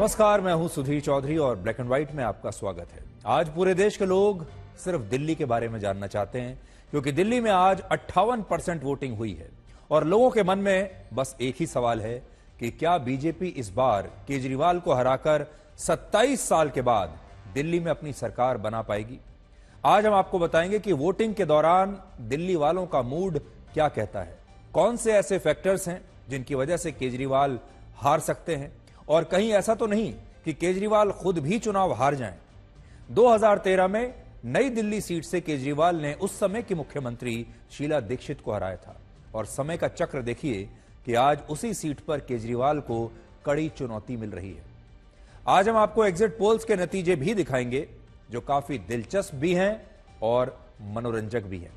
नमस्कार, मैं हूं सुधीर चौधरी और ब्लैक एंड व्हाइट में आपका स्वागत है। आज पूरे देश के लोग सिर्फ दिल्ली के बारे में जानना चाहते हैं, क्योंकि दिल्ली में आज 58% वोटिंग हुई है और लोगों के मन में बस एक ही सवाल है कि क्या बीजेपी इस बार केजरीवाल को हराकर 27 साल के बाद दिल्ली में अपनी सरकार बना पाएगी। आज हम आपको बताएंगे कि वोटिंग के दौरान दिल्ली वालों का मूड क्या कहता है, कौन से ऐसे फैक्टर्स हैं जिनकी वजह से केजरीवाल हार सकते हैं, और कहीं ऐसा तो नहीं कि केजरीवाल खुद भी चुनाव हार जाएं। 2013 में नई दिल्ली सीट से केजरीवाल ने उस समय की मुख्यमंत्री शीला दीक्षित को हराया था, और समय का चक्र देखिए कि आज उसी सीट पर केजरीवाल को कड़ी चुनौती मिल रही है। आज हम आपको एग्जिट पोल्स के नतीजे भी दिखाएंगे जो काफी दिलचस्प भी हैं और मनोरंजक भी हैं।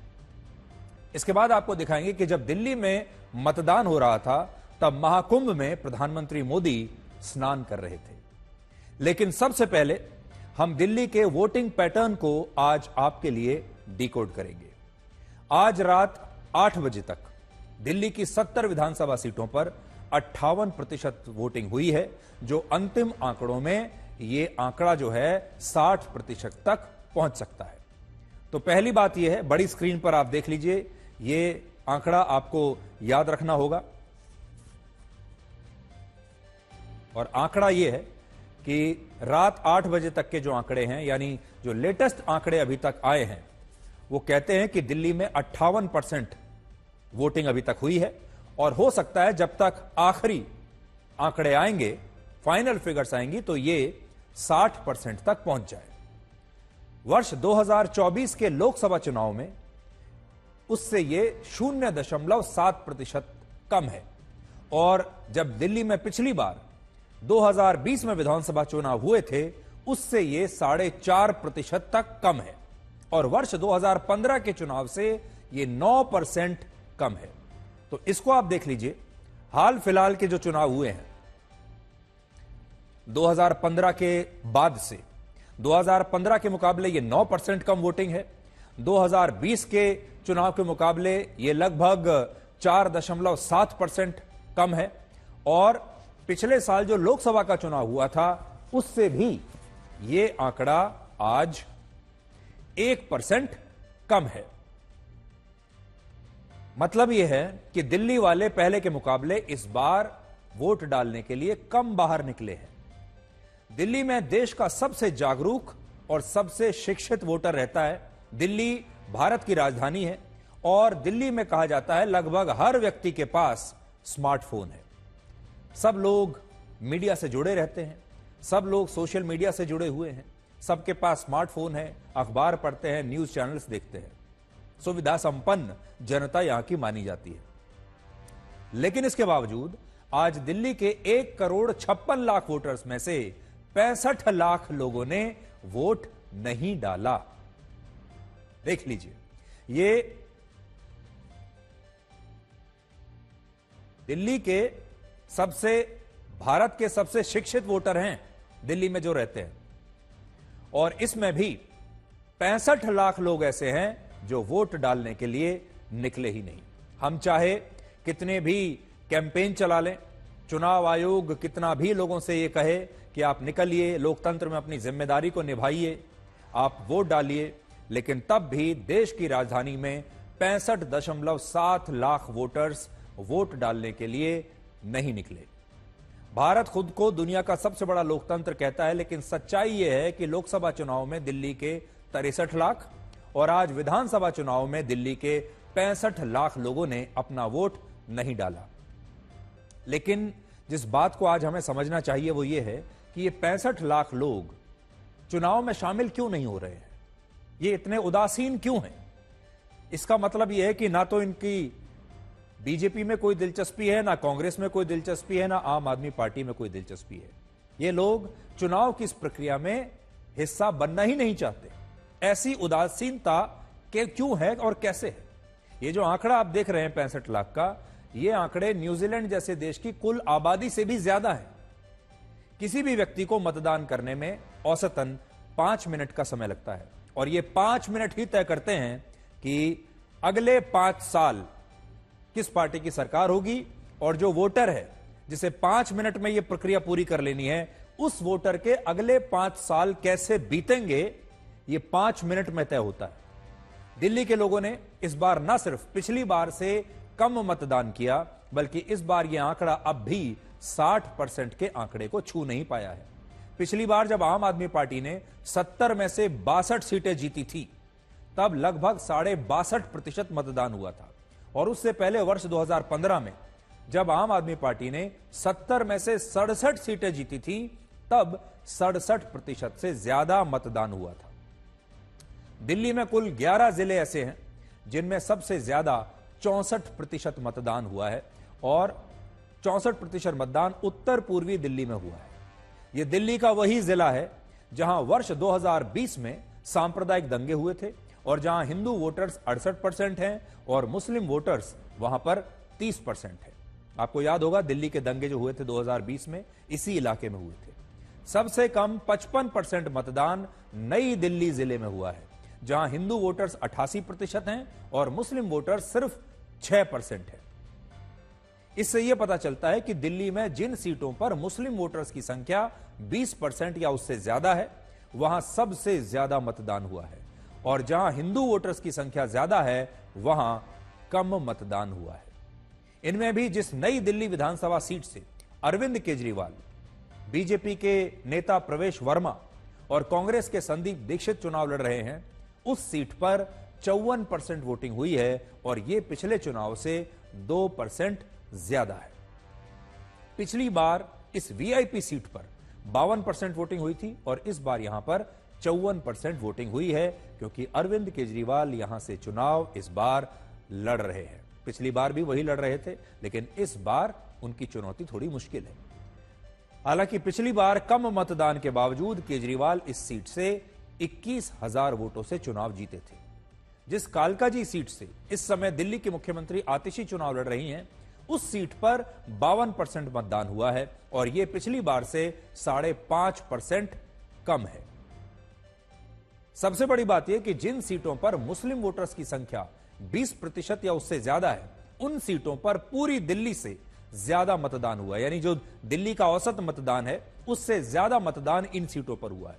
इसके बाद आपको दिखाएंगे कि जब दिल्ली में मतदान हो रहा था तब महाकुंभ में प्रधानमंत्री मोदी स्नान कर रहे थे। लेकिन सबसे पहले हम दिल्ली के वोटिंग पैटर्न को आज आपके लिए डिकोड करेंगे। आज रात 8 बजे तक दिल्ली की 70 विधानसभा सीटों पर 58% वोटिंग हुई है, जो अंतिम आंकड़ों में यह आंकड़ा जो है 60% तक पहुंच सकता है। तो पहली बात यह है, बड़ी स्क्रीन पर आप देख लीजिए, यह आंकड़ा आपको याद रखना होगा। और आंकड़ा यह है कि रात 8 बजे तक के जो आंकड़े हैं, यानी जो लेटेस्ट आंकड़े अभी तक आए हैं, वो कहते हैं कि दिल्ली में 58% वोटिंग अभी तक हुई है, और हो सकता है जब तक आखिरी आंकड़े आएंगे, फाइनल फिगर्स आएंगी, तो ये 60% तक पहुंच जाए। वर्ष 2024 के लोकसभा चुनाव में उससे ये 0.7% कम है, और जब दिल्ली में पिछली बार 2020 में विधानसभा चुनाव हुए थे उससे ये 4.5% तक कम है, और वर्ष 2015 के चुनाव से ये 9% कम है। तो इसको आप देख लीजिए, हाल फिलहाल के जो चुनाव हुए हैं 2015 के बाद से, 2015 के मुकाबले ये 9% कम वोटिंग है। 2020 के चुनाव के मुकाबले ये लगभग 4.7% कम है, और पिछले साल जो लोकसभा का चुनाव हुआ था उससे भी ये आंकड़ा आज 1% कम है। मतलब यह है कि दिल्ली वाले पहले के मुकाबले इस बार वोट डालने के लिए कम बाहर निकले हैं। दिल्ली में देश का सबसे जागरूक और सबसे शिक्षित वोटर रहता है। दिल्ली भारत की राजधानी है, और दिल्ली में कहा जाता है लगभग हर व्यक्ति के पास स्मार्टफोन है। सब लोग मीडिया से जुड़े रहते हैं, सब लोग सोशल मीडिया से जुड़े हुए हैं, सबके पास स्मार्टफोन है, अखबार पढ़ते हैं, न्यूज चैनल्स देखते हैं। सुविधा संपन्न जनता यहां की मानी जाती है। लेकिन इसके बावजूद आज दिल्ली के 1,56,00,000 वोटर्स में से 65 लाख लोगों ने वोट नहीं डाला। देख लीजिए, ये दिल्ली के भारत के सबसे शिक्षित वोटर हैं दिल्ली में जो रहते हैं, और इसमें भी 65 लाख लोग ऐसे हैं जो वोट डालने के लिए निकले ही नहीं। हम चाहे कितने भी कैंपेन चला लें, चुनाव आयोग कितना भी लोगों से यह कहे कि आप निकलिए, लोकतंत्र में अपनी जिम्मेदारी को निभाइए, आप वोट डालिए, लेकिन तब भी देश की राजधानी में 65.7 लाख वोटर्स वोट डालने के लिए नहीं निकले। भारत खुद को दुनिया का सबसे बड़ा लोकतंत्र कहता है, लेकिन सच्चाई यह है कि लोकसभा चुनाव में दिल्ली के 63 लाख और आज विधानसभा चुनाव में दिल्ली के 65 लाख लोगों ने अपना वोट नहीं डाला। लेकिन जिस बात को आज हमें समझना चाहिए वो ये है कि ये 65 लाख लोग चुनाव में शामिल क्यों नहीं हो रहे हैं, ये इतने उदासीन क्यों हैं। इसका मतलब यह है कि ना तो इनकी बीजेपी में कोई दिलचस्पी है, ना कांग्रेस में कोई दिलचस्पी है, ना आम आदमी पार्टी में कोई दिलचस्पी है। ये लोग चुनाव की इस प्रक्रिया में हिस्सा बनना ही नहीं चाहते। ऐसी उदासीनता के क्यों है और कैसे है? ये जो आंकड़ा आप देख रहे हैं 65 लाख का, ये आंकड़े न्यूजीलैंड जैसे देश की कुल आबादी से भी ज्यादा है। किसी भी व्यक्ति को मतदान करने में औसतन 5 मिनट का समय लगता है, और ये 5 मिनट ही तय करते हैं कि अगले 5 साल किस पार्टी की सरकार होगी, और जो वोटर है जिसे 5 मिनट में यह प्रक्रिया पूरी कर लेनी है, उस वोटर के अगले 5 साल कैसे बीतेंगे, यह 5 मिनट में तय होता है। दिल्ली के लोगों ने इस बार न सिर्फ पिछली बार से कम मतदान किया, बल्कि इस बार यह आंकड़ा अब भी 60% के आंकड़े को छू नहीं पाया है। पिछली बार जब आम आदमी पार्टी ने 70 में से 62 सीटें जीती थी, तब लगभग 62.5% मतदान हुआ था। और उससे पहले वर्ष 2015 में जब आम आदमी पार्टी ने 70 में से 67 सीटें जीती थी, तब 67% से ज्यादा मतदान हुआ था। दिल्ली में कुल 11 जिले ऐसे हैं जिनमें सबसे ज्यादा 64% मतदान हुआ है और 64% मतदान उत्तर पूर्वी दिल्ली में हुआ है। यह दिल्ली का वही जिला है जहां वर्ष 2020 में सांप्रदायिक दंगे हुए थे और जहां हिंदू वोटर्स 68% हैं और मुस्लिम वोटर्स वहां पर 30% है। आपको याद होगा दिल्ली के दंगे जो हुए थे 2020 में, इसी इलाके में हुए थे। सबसे कम 55% मतदान नई दिल्ली जिले में हुआ है, जहां हिंदू वोटर्स 88% हैं और मुस्लिम वोटर्स सिर्फ 6% है। इससे यह पता चलता है कि दिल्ली में जिन सीटों पर मुस्लिम वोटर्स की संख्या 20% या उससे ज्यादा है, वहां सबसे ज्यादा मतदान हुआ है, और जहां हिंदू वोटर्स की संख्या ज्यादा है, वहां कम मतदान हुआ है। इनमें भी जिस नई दिल्ली विधानसभा सीट से अरविंद केजरीवाल, बीजेपी के नेता प्रवेश वर्मा और कांग्रेस के संदीप दीक्षित चुनाव लड़ रहे हैं, उस सीट पर 54% वोटिंग हुई है और यह पिछले चुनाव से 2% ज्यादा है। पिछली बार इस वीआईपी सीट पर 52% वोटिंग हुई थी और इस बार यहां पर 54% वोटिंग हुई है, क्योंकि अरविंद केजरीवाल यहां से चुनाव इस बार लड़ रहे हैं। पिछली बार भी वही लड़ रहे थे, लेकिन इस बार उनकी चुनौती थोड़ी मुश्किल है। हालांकि पिछली बार कम मतदान के बावजूद केजरीवाल इस सीट से 21,000 वोटों से चुनाव जीते थे। जिस कालकाजी सीट से इस समय दिल्ली की मुख्यमंत्री आतिशी चुनाव लड़ रही हैं, उस सीट पर 52% मतदान हुआ है और यह पिछली बार से 5.5% कम है। सबसे बड़ी बात यह कि जिन सीटों पर मुस्लिम वोटर्स की संख्या 20% या उससे ज्यादा है, उन सीटों पर पूरी दिल्ली से ज्यादा मतदान हुआ है। यानी जो दिल्ली का औसत मतदान है, उससे ज्यादा मतदान इन सीटों पर हुआ है।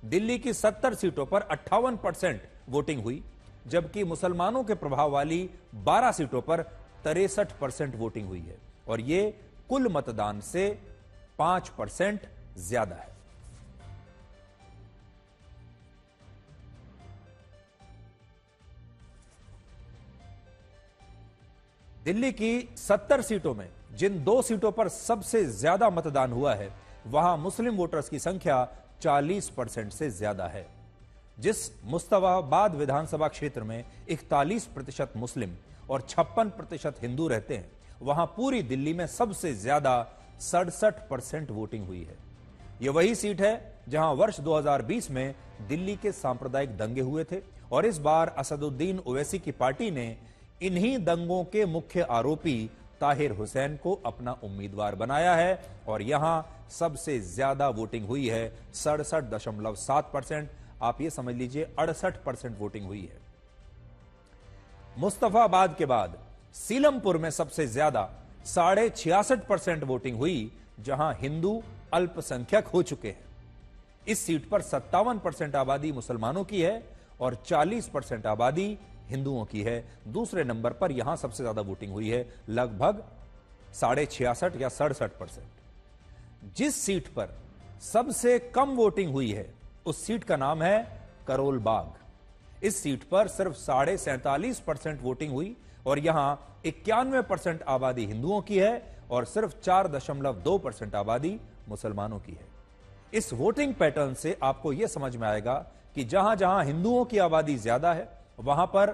दिल्ली की 70 सीटों पर 58% वोटिंग हुई, जबकि मुसलमानों के प्रभाव वाली 12 सीटों पर 63% वोटिंग हुई है और यह कुल मतदान से 5% ज्यादा है। दिल्ली की 70 सीटों में जिन 2 सीटों पर सबसे ज्यादा मतदान हुआ है, वहां मुस्लिम वोटर्स की संख्या 40% से ज्यादा है। जिस मुस्तफाबाद विधानसभा क्षेत्र में 41% मुस्लिम और 56% हिंदू रहते हैं, वहां पूरी दिल्ली में सबसे ज्यादा 67% वोटिंग हुई है। यह वही सीट है जहां वर्ष 2020 में दिल्ली के सांप्रदायिक दंगे हुए थे और इस बार असदुद्दीन ओवैसी की पार्टी ने इन्हीं दंगों के मुख्य आरोपी ताहिर हुसैन को अपना उम्मीदवार बनाया है और यहां सबसे ज्यादा वोटिंग हुई है, 67.7%। आप ये समझ लीजिए 68% वोटिंग हुई है। मुस्तफाबाद के बाद सीलमपुर में सबसे ज्यादा 66.5% वोटिंग हुई, जहां हिंदू अल्पसंख्यक हो चुके हैं। इस सीट पर 57% आबादी मुसलमानों की है और 40% आबादी हिंदुओं की है। दूसरे नंबर पर यहां सबसे ज्यादा वोटिंग हुई है, लगभग 66.5 या 67%। जिस सीट पर सबसे कम वोटिंग हुई है, उस सीट का नाम है करोल बाग। इस सीट पर सिर्फ 47.5% वोटिंग हुई और यहां 91% आबादी हिंदुओं की है और सिर्फ 4.2% आबादी मुसलमानों की है। इस वोटिंग पैटर्न से आपको यह समझ में आएगा कि जहां जहां हिंदुओं की आबादी ज्यादा है, वहां पर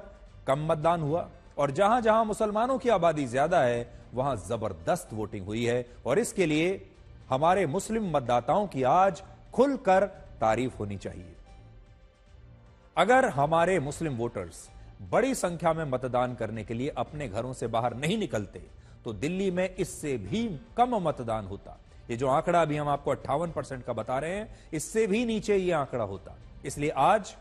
कम मतदान हुआ और जहां जहां मुसलमानों की आबादी ज्यादा है, वहां जबरदस्त वोटिंग हुई है। और इसके लिए हमारे मुस्लिम मतदाताओं की आज खुलकर तारीफ होनी चाहिए। अगर हमारे मुस्लिम वोटर्स बड़ी संख्या में मतदान करने के लिए अपने घरों से बाहर नहीं निकलते, तो दिल्ली में इससे भी कम मतदान होता। ये जो आंकड़ा अभी हम आपको 58% का बता रहे हैं, इससे भी नीचे ये आंकड़ा होता। इसलिए आज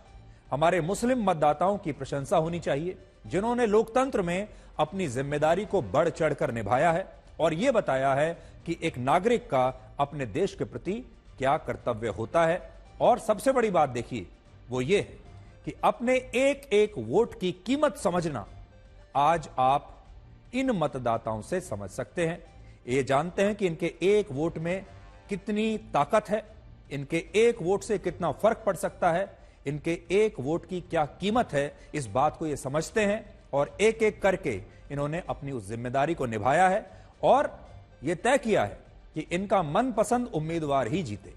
हमारे मुस्लिम मतदाताओं की प्रशंसा होनी चाहिए, जिन्होंने लोकतंत्र में अपनी जिम्मेदारी को बढ़ चढ़कर निभाया है और यह बताया है कि एक नागरिक का अपने देश के प्रति क्या कर्तव्य होता है। और सबसे बड़ी बात देखिए वो ये है कि अपने एक एक वोट की कीमत समझना आज आप इन मतदाताओं से समझ सकते हैं। ये जानते हैं कि इनके एक वोट में कितनी ताकत है, इनके एक वोट से कितना फर्क पड़ सकता है, इनके एक वोट की क्या कीमत है, इस बात को ये समझते हैं और एक एक करके इन्होंने अपनी उस जिम्मेदारी को निभाया है और यह तय किया है कि इनका मनपसंद उम्मीदवार ही जीते।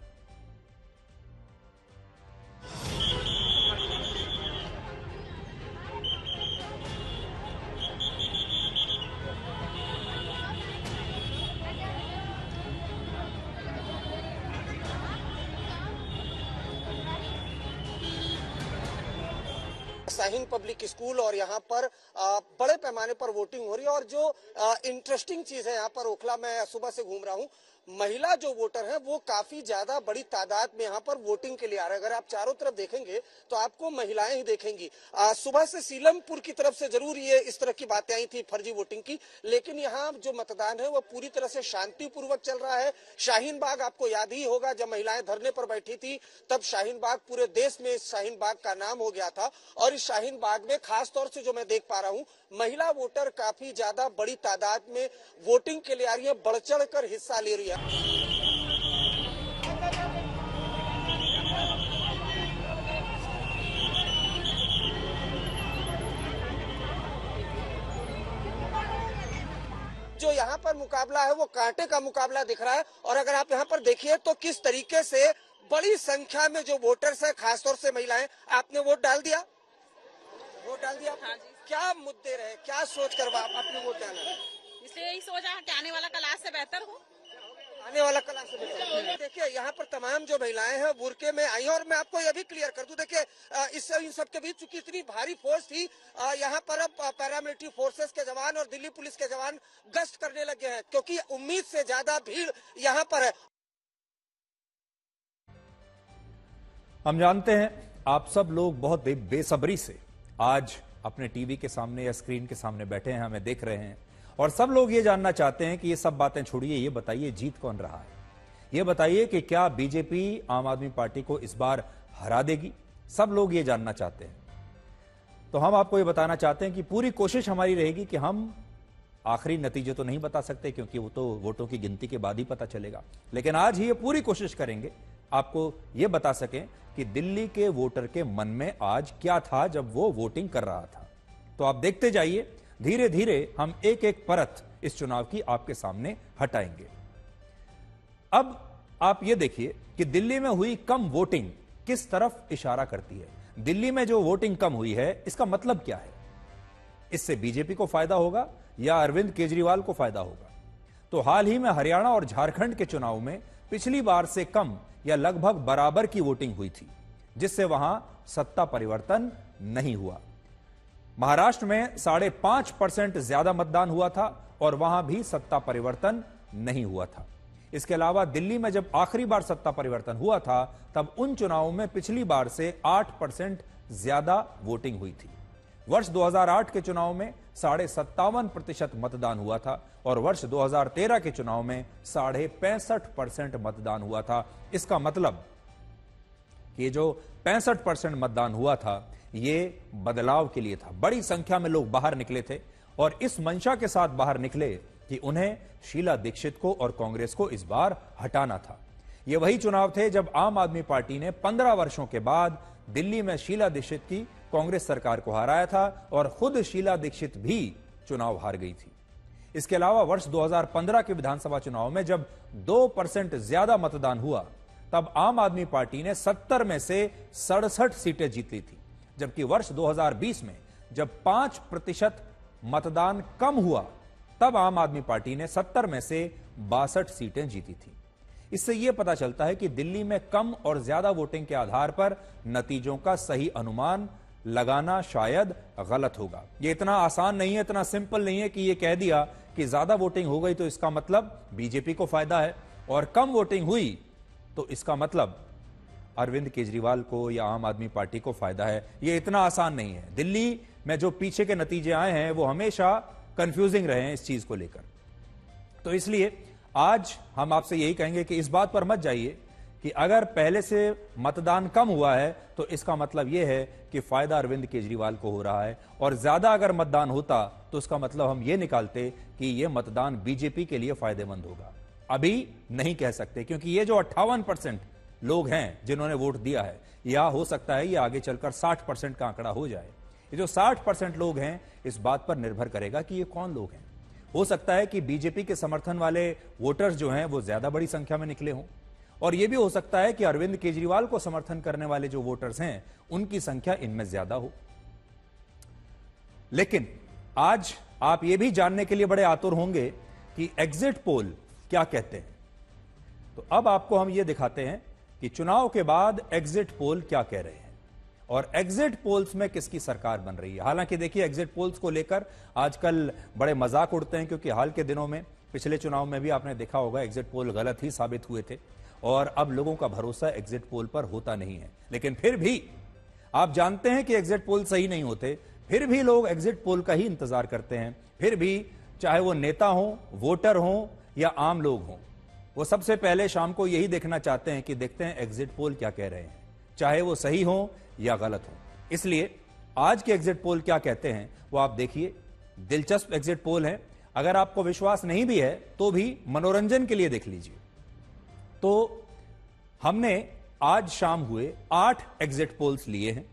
शाहीन पब्लिक स्कूल और यहाँ पर बड़े पैमाने पर वोटिंग हो रही है। और जो इंटरेस्टिंग चीज है, यहाँ पर ओखला में सुबह से घूम रहा हूँ, महिला जो वोटर हैं वो काफी ज्यादा बड़ी तादाद में यहाँ पर वोटिंग के लिए आ रहे हैं। अगर आप चारों तरफ देखेंगे तो आपको महिलाएं ही देखेंगी। सुबह से सीलमपुर की तरफ से जरूर ये इस तरह की बातें आई थी फर्जी वोटिंग की, लेकिन यहाँ जो मतदान है वो पूरी तरह से शांतिपूर्वक चल रहा है। शाहीन बाग आपको याद ही होगा, जब महिलाएं धरने पर बैठी थी तब शाहीन बाग पूरे देश में शाहीन बाग का नाम हो गया था। और इस शाहीन बाग में खास तौर से जो मैं देख पा रहा हूँ, महिला वोटर काफी ज्यादा बड़ी तादाद में वोटिंग के लिए आ रही है, बढ़ चढ़ कर हिस्सा ले रही है। जो यहाँ पर मुकाबला है वो कांटे का मुकाबला दिख रहा है। और अगर आप यहाँ पर देखिए तो किस तरीके से बड़ी संख्या में जो वोटर्स है, खासतौर से महिलाएं, आपने वोट डाल दिया? वोट डाल दिया? हाँ जी। क्या मुद्दे रहे, क्या सोच कर आपने वोट डाला? इसलिए यही सोचा कि आने वाला कल आज से बेहतर हो। आने वाला कल आज से बेहतर। देखिए यहाँ पर तमाम जो महिलाएं हैं बुरके में आई हैं। और मैं आपको यह भी क्लियर कर दूं, देखिए इन सब के बीच चूंकि इतनी भारी फोर्स थी, यहाँ पर अब पैरामिलिट्री फोर्सेस के जवान और दिल्ली पुलिस के जवान गश्त करने लगे हैं, क्योंकि उम्मीद से ज्यादा भीड़ यहाँ पर है। हम जानते हैं आप सब लोग बहुत बेसब्री से आज अपने टीवी के सामने या स्क्रीन के सामने बैठे हैं, हमें देख रहे हैं और सब लोग ये जानना चाहते हैं कि ये सब बातें छोड़िए, ये बताइए जीत कौन रहा है। ये बताइए कि क्या बीजेपी आम आदमी पार्टी को इस बार हरा देगी। सब लोग ये जानना चाहते हैं। तो हम आपको ये बताना चाहते हैं कि पूरी कोशिश हमारी रहेगी कि हम आखिरी नतीजे तो नहीं बता सकते, क्योंकि वो तो वोटों की गिनती के बाद ही पता चलेगा, लेकिन आज ही ये पूरी कोशिश करेंगे आपको ये बता सकें कि दिल्ली के वोटर के मन में आज क्या था जब वो वोटिंग कर रहा था। तो आप देखते जाइए, धीरे धीरे हम एक एक परत इस चुनाव की आपके सामने हटाएंगे। अब आप ये देखिए कि दिल्ली में हुई कम वोटिंग किस तरफ इशारा करती है। दिल्ली में जो वोटिंग कम हुई है, इसका मतलब क्या है? इससे बीजेपी को फायदा होगा या अरविंद केजरीवाल को फायदा होगा? तो हाल ही में हरियाणा और झारखंड के चुनाव में पिछली बार से कम या लगभग बराबर की वोटिंग हुई थी, जिससे वहां सत्ता परिवर्तन नहीं हुआ। महाराष्ट्र में 5.5% ज्यादा मतदान हुआ था और वहां भी सत्ता परिवर्तन नहीं हुआ था। इसके अलावा दिल्ली में जब आखिरी बार सत्ता परिवर्तन हुआ था, तब उन चुनावों में पिछली बार से 8% ज्यादा वोटिंग हुई थी। वर्ष 2008 के चुनाव में 57.5% मतदान हुआ था और वर्ष 2013 के चुनाव में 65.5% मतदान हुआ था। इसका मतलब कि जो 65% मतदान हुआ था, ये बदलाव के लिए था। बड़ी संख्या में लोग बाहर निकले थे और इस मंशा के साथ बाहर निकले कि उन्हें शीला दीक्षित को और कांग्रेस को इस बार हटाना था। ये वही चुनाव थे जब आम आदमी पार्टी ने 15 वर्षों के बाद दिल्ली में शीला दीक्षित की कांग्रेस सरकार को हराया था और खुद शीला दीक्षित भी चुनाव हार गई थी। इसके अलावा वर्ष 2015 के विधानसभा चुनाव में जब 2% ज्यादा मतदान हुआ, तब आम आदमी पार्टी ने 70 में से 67 सीटें जीत ली थी, जबकि वर्ष 2020 में जब 5% मतदान कम हुआ, तब आम आदमी पार्टी ने 70 में से 62 सीटें जीती थी। इससे यह पता चलता है कि दिल्ली में कम और ज्यादा वोटिंग के आधार पर नतीजों का सही अनुमान लगाना शायद गलत होगा। यह इतना आसान नहीं है, इतना सिंपल नहीं है कि यह कह दिया कि ज्यादा वोटिंग हो गई तो इसका मतलब बीजेपी को फायदा है और कम वोटिंग हुई तो इसका मतलब अरविंद केजरीवाल को या आम आदमी पार्टी को फायदा है। यह इतना आसान नहीं है। दिल्ली में जो पीछे के नतीजे आए हैं वो हमेशा कंफ्यूजिंग रहे हैं इस चीज को लेकर। तो इसलिए आज हम आपसे यही कहेंगे कि इस बात पर मत जाइए कि अगर पहले से मतदान कम हुआ है तो इसका मतलब यह है कि फायदा अरविंद केजरीवाल को हो रहा है, और ज्यादा अगर मतदान होता तो उसका मतलब हम यह निकालते कि यह मतदान बीजेपी के लिए फायदेमंद होगा। अभी नहीं कह सकते, क्योंकि ये जो 58% लोग हैं जिन्होंने वोट दिया है, या हो सकता है ये आगे चलकर 60% का आंकड़ा हो जाए। ये जो 60% लोग हैं, इस बात पर निर्भर करेगा कि ये कौन लोग हैं। हो सकता है कि बीजेपी के समर्थन वाले वोटर्स जो हैं वो ज्यादा बड़ी संख्या में निकले हों, और यह भी हो सकता है कि अरविंद केजरीवाल को समर्थन करने वाले जो वोटर्स हैं उनकी संख्या इनमें ज्यादा हो। लेकिन आज आप यह भी जानने के लिए बड़े आतुर होंगे कि एग्जिट पोल क्या कहते हैं। तो अब आपको हम यह दिखाते हैं कि चुनाव के बाद एग्जिट पोल क्या कह रहे हैं और एग्जिट पोल्स में किसकी सरकार बन रही है। हालांकि देखिए, एग्जिट पोल्स को लेकर आजकल बड़े मजाक उड़ते हैं, क्योंकि हाल के दिनों में, पिछले चुनाव में भी आपने देखा होगा, एग्जिट पोल गलत ही साबित हुए थे और अब लोगों का भरोसा एग्जिट पोल पर होता नहीं है। लेकिन फिर भी आप जानते हैं कि एग्जिट पोल सही नहीं होते, फिर भी लोग एग्जिट पोल का ही इंतजार करते हैं। फिर भी चाहे वो नेता हो, वोटर हो या आम लोग हों, वो सबसे पहले शाम को यही देखना चाहते हैं कि देखते हैं एग्जिट पोल क्या कह रहे हैं, चाहे वो सही हो या गलत हो। इसलिए आज के एग्जिट पोल क्या कहते हैं वो आप देखिए। दिलचस्प एग्जिट पोल है, अगर आपको विश्वास नहीं भी है तो भी मनोरंजन के लिए देख लीजिए। तो हमने आज शाम हुए 8 एग्जिट पोल्स लिए हैं।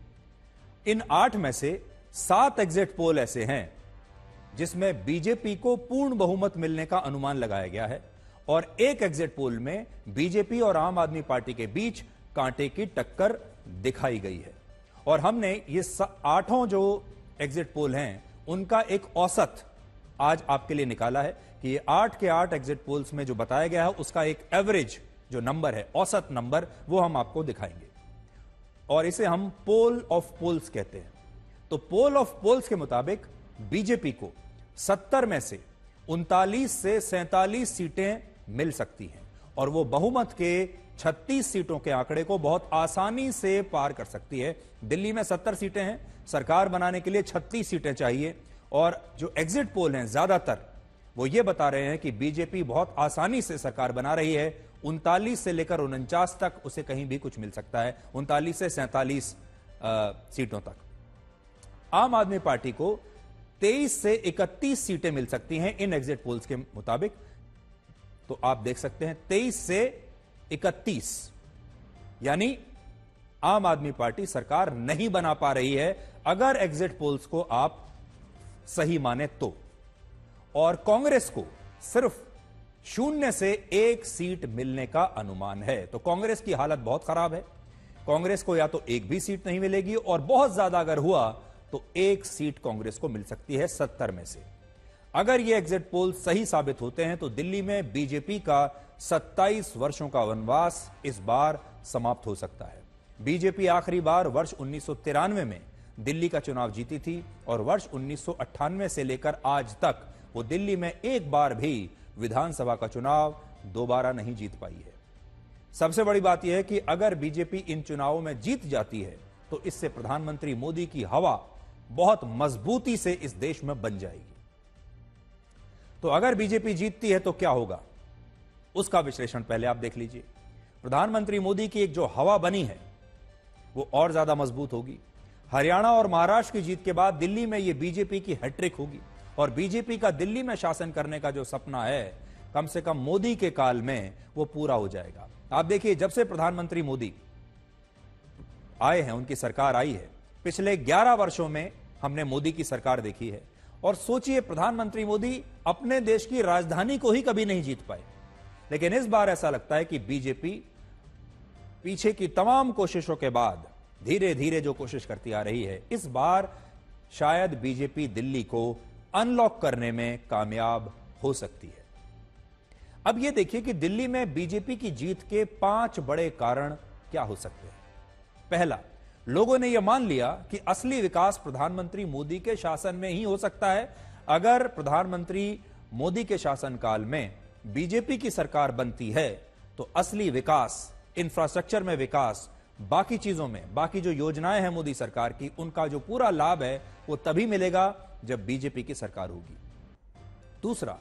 इन 8 में से 7 एग्जिट पोल ऐसे हैं जिसमें बीजेपी को पूर्ण बहुमत मिलने का अनुमान लगाया गया है, और एक एग्जिट पोल में बीजेपी और आम आदमी पार्टी के बीच कांटे की टक्कर दिखाई गई है। और हमने ये 8 जो एग्जिट पोल हैं उनका एक औसत आज आपके लिए निकाला है कि ये 8 के 8 एग्जिट पोल्स में जो बताया गया है उसका एक एवरेज जो नंबर है, औसत नंबर, वो हम आपको दिखाएंगे, और इसे हम पोल ऑफ पोल्स कहते हैं। तो पोल ऑफ पोल्स के मुताबिक बीजेपी को 70 में से 39 से 47 सीटें मिल सकती हैं, और वो बहुमत के 36 सीटों के आंकड़े को बहुत आसानी से पार कर सकती है। दिल्ली में 70 सीटें हैं, सरकार बनाने के लिए 36 सीटें चाहिए, और जो एग्जिट पोल हैं ज्यादातर वो ये बता रहे हैं कि बीजेपी बहुत आसानी से सरकार बना रही है। 39 से लेकर 49 तक उसे कहीं भी कुछ मिल सकता है, 39 से 47 सीटों तक। आम आदमी पार्टी को 23 से 31 सीटें मिल सकती हैं इन एग्जिट पोल्स के मुताबिक। तो आप देख सकते हैं 23 से 31, यानी आम आदमी पार्टी सरकार नहीं बना पा रही है अगर एग्जिट पोल्स को आप सही माने तो। और कांग्रेस को सिर्फ 0 से 1 सीट मिलने का अनुमान है। तो कांग्रेस की हालत बहुत खराब है। कांग्रेस को या तो एक भी सीट नहीं मिलेगी, और बहुत ज्यादा अगर हुआ तो 1 सीट कांग्रेस को मिल सकती है 70 में से। अगर ये एग्जिट पोल सही साबित होते हैं तो दिल्ली में बीजेपी का 27 वर्षों का वनवास इस बार समाप्त हो सकता है। बीजेपी आखिरी बार वर्ष 1993 में दिल्ली का चुनाव जीती थी, और वर्ष 1998 से लेकर आज तक वो दिल्ली में एक बार भी विधानसभा का चुनाव दोबारा नहीं जीत पाई है। सबसे बड़ी बात यह है कि अगर बीजेपी इन चुनावों में जीत जाती है तो इससे प्रधानमंत्री मोदी की हवा बहुत मजबूती से इस देश में बन जाएगी। तो अगर बीजेपी जीतती है तो क्या होगा, उसका विश्लेषण पहले आप देख लीजिए। प्रधानमंत्री मोदी की एक जो हवा बनी है वो और ज्यादा मजबूत होगी। हरियाणा और महाराष्ट्र की जीत के बाद दिल्ली में यह बीजेपी की हैट्रिक होगी, और बीजेपी का दिल्ली में शासन करने का जो सपना है कम से कम मोदी के काल में वो पूरा हो जाएगा। आप देखिए, जब से प्रधानमंत्री मोदी आए हैं, उनकी सरकार आई है, पिछले 11 वर्षों में हमने मोदी की सरकार देखी है। और सोचिए, प्रधानमंत्री मोदी अपने देश की राजधानी को ही कभी नहीं जीत पाए, लेकिन इस बार ऐसा लगता है कि बीजेपी पीछे की तमाम कोशिशों के बाद धीरे धीरे जो कोशिश करती आ रही है, इस बार शायद बीजेपी दिल्ली को अनलॉक करने में कामयाब हो सकती है। अब यह देखिए कि दिल्ली में बीजेपी की जीत के 5 बड़े कारण क्या हो सकते हैं। पहला, लोगों ने यह मान लिया कि असली विकास प्रधानमंत्री मोदी के शासन में ही हो सकता है। अगर प्रधानमंत्री मोदी के शासनकाल में बीजेपी की सरकार बनती है तो असली विकास, इंफ्रास्ट्रक्चर में विकास, बाकी चीजों में, बाकी जो योजनाएं हैं मोदी सरकार की, उनका जो पूरा लाभ है वो तभी मिलेगा जब बीजेपी की सरकार होगी। दूसरा,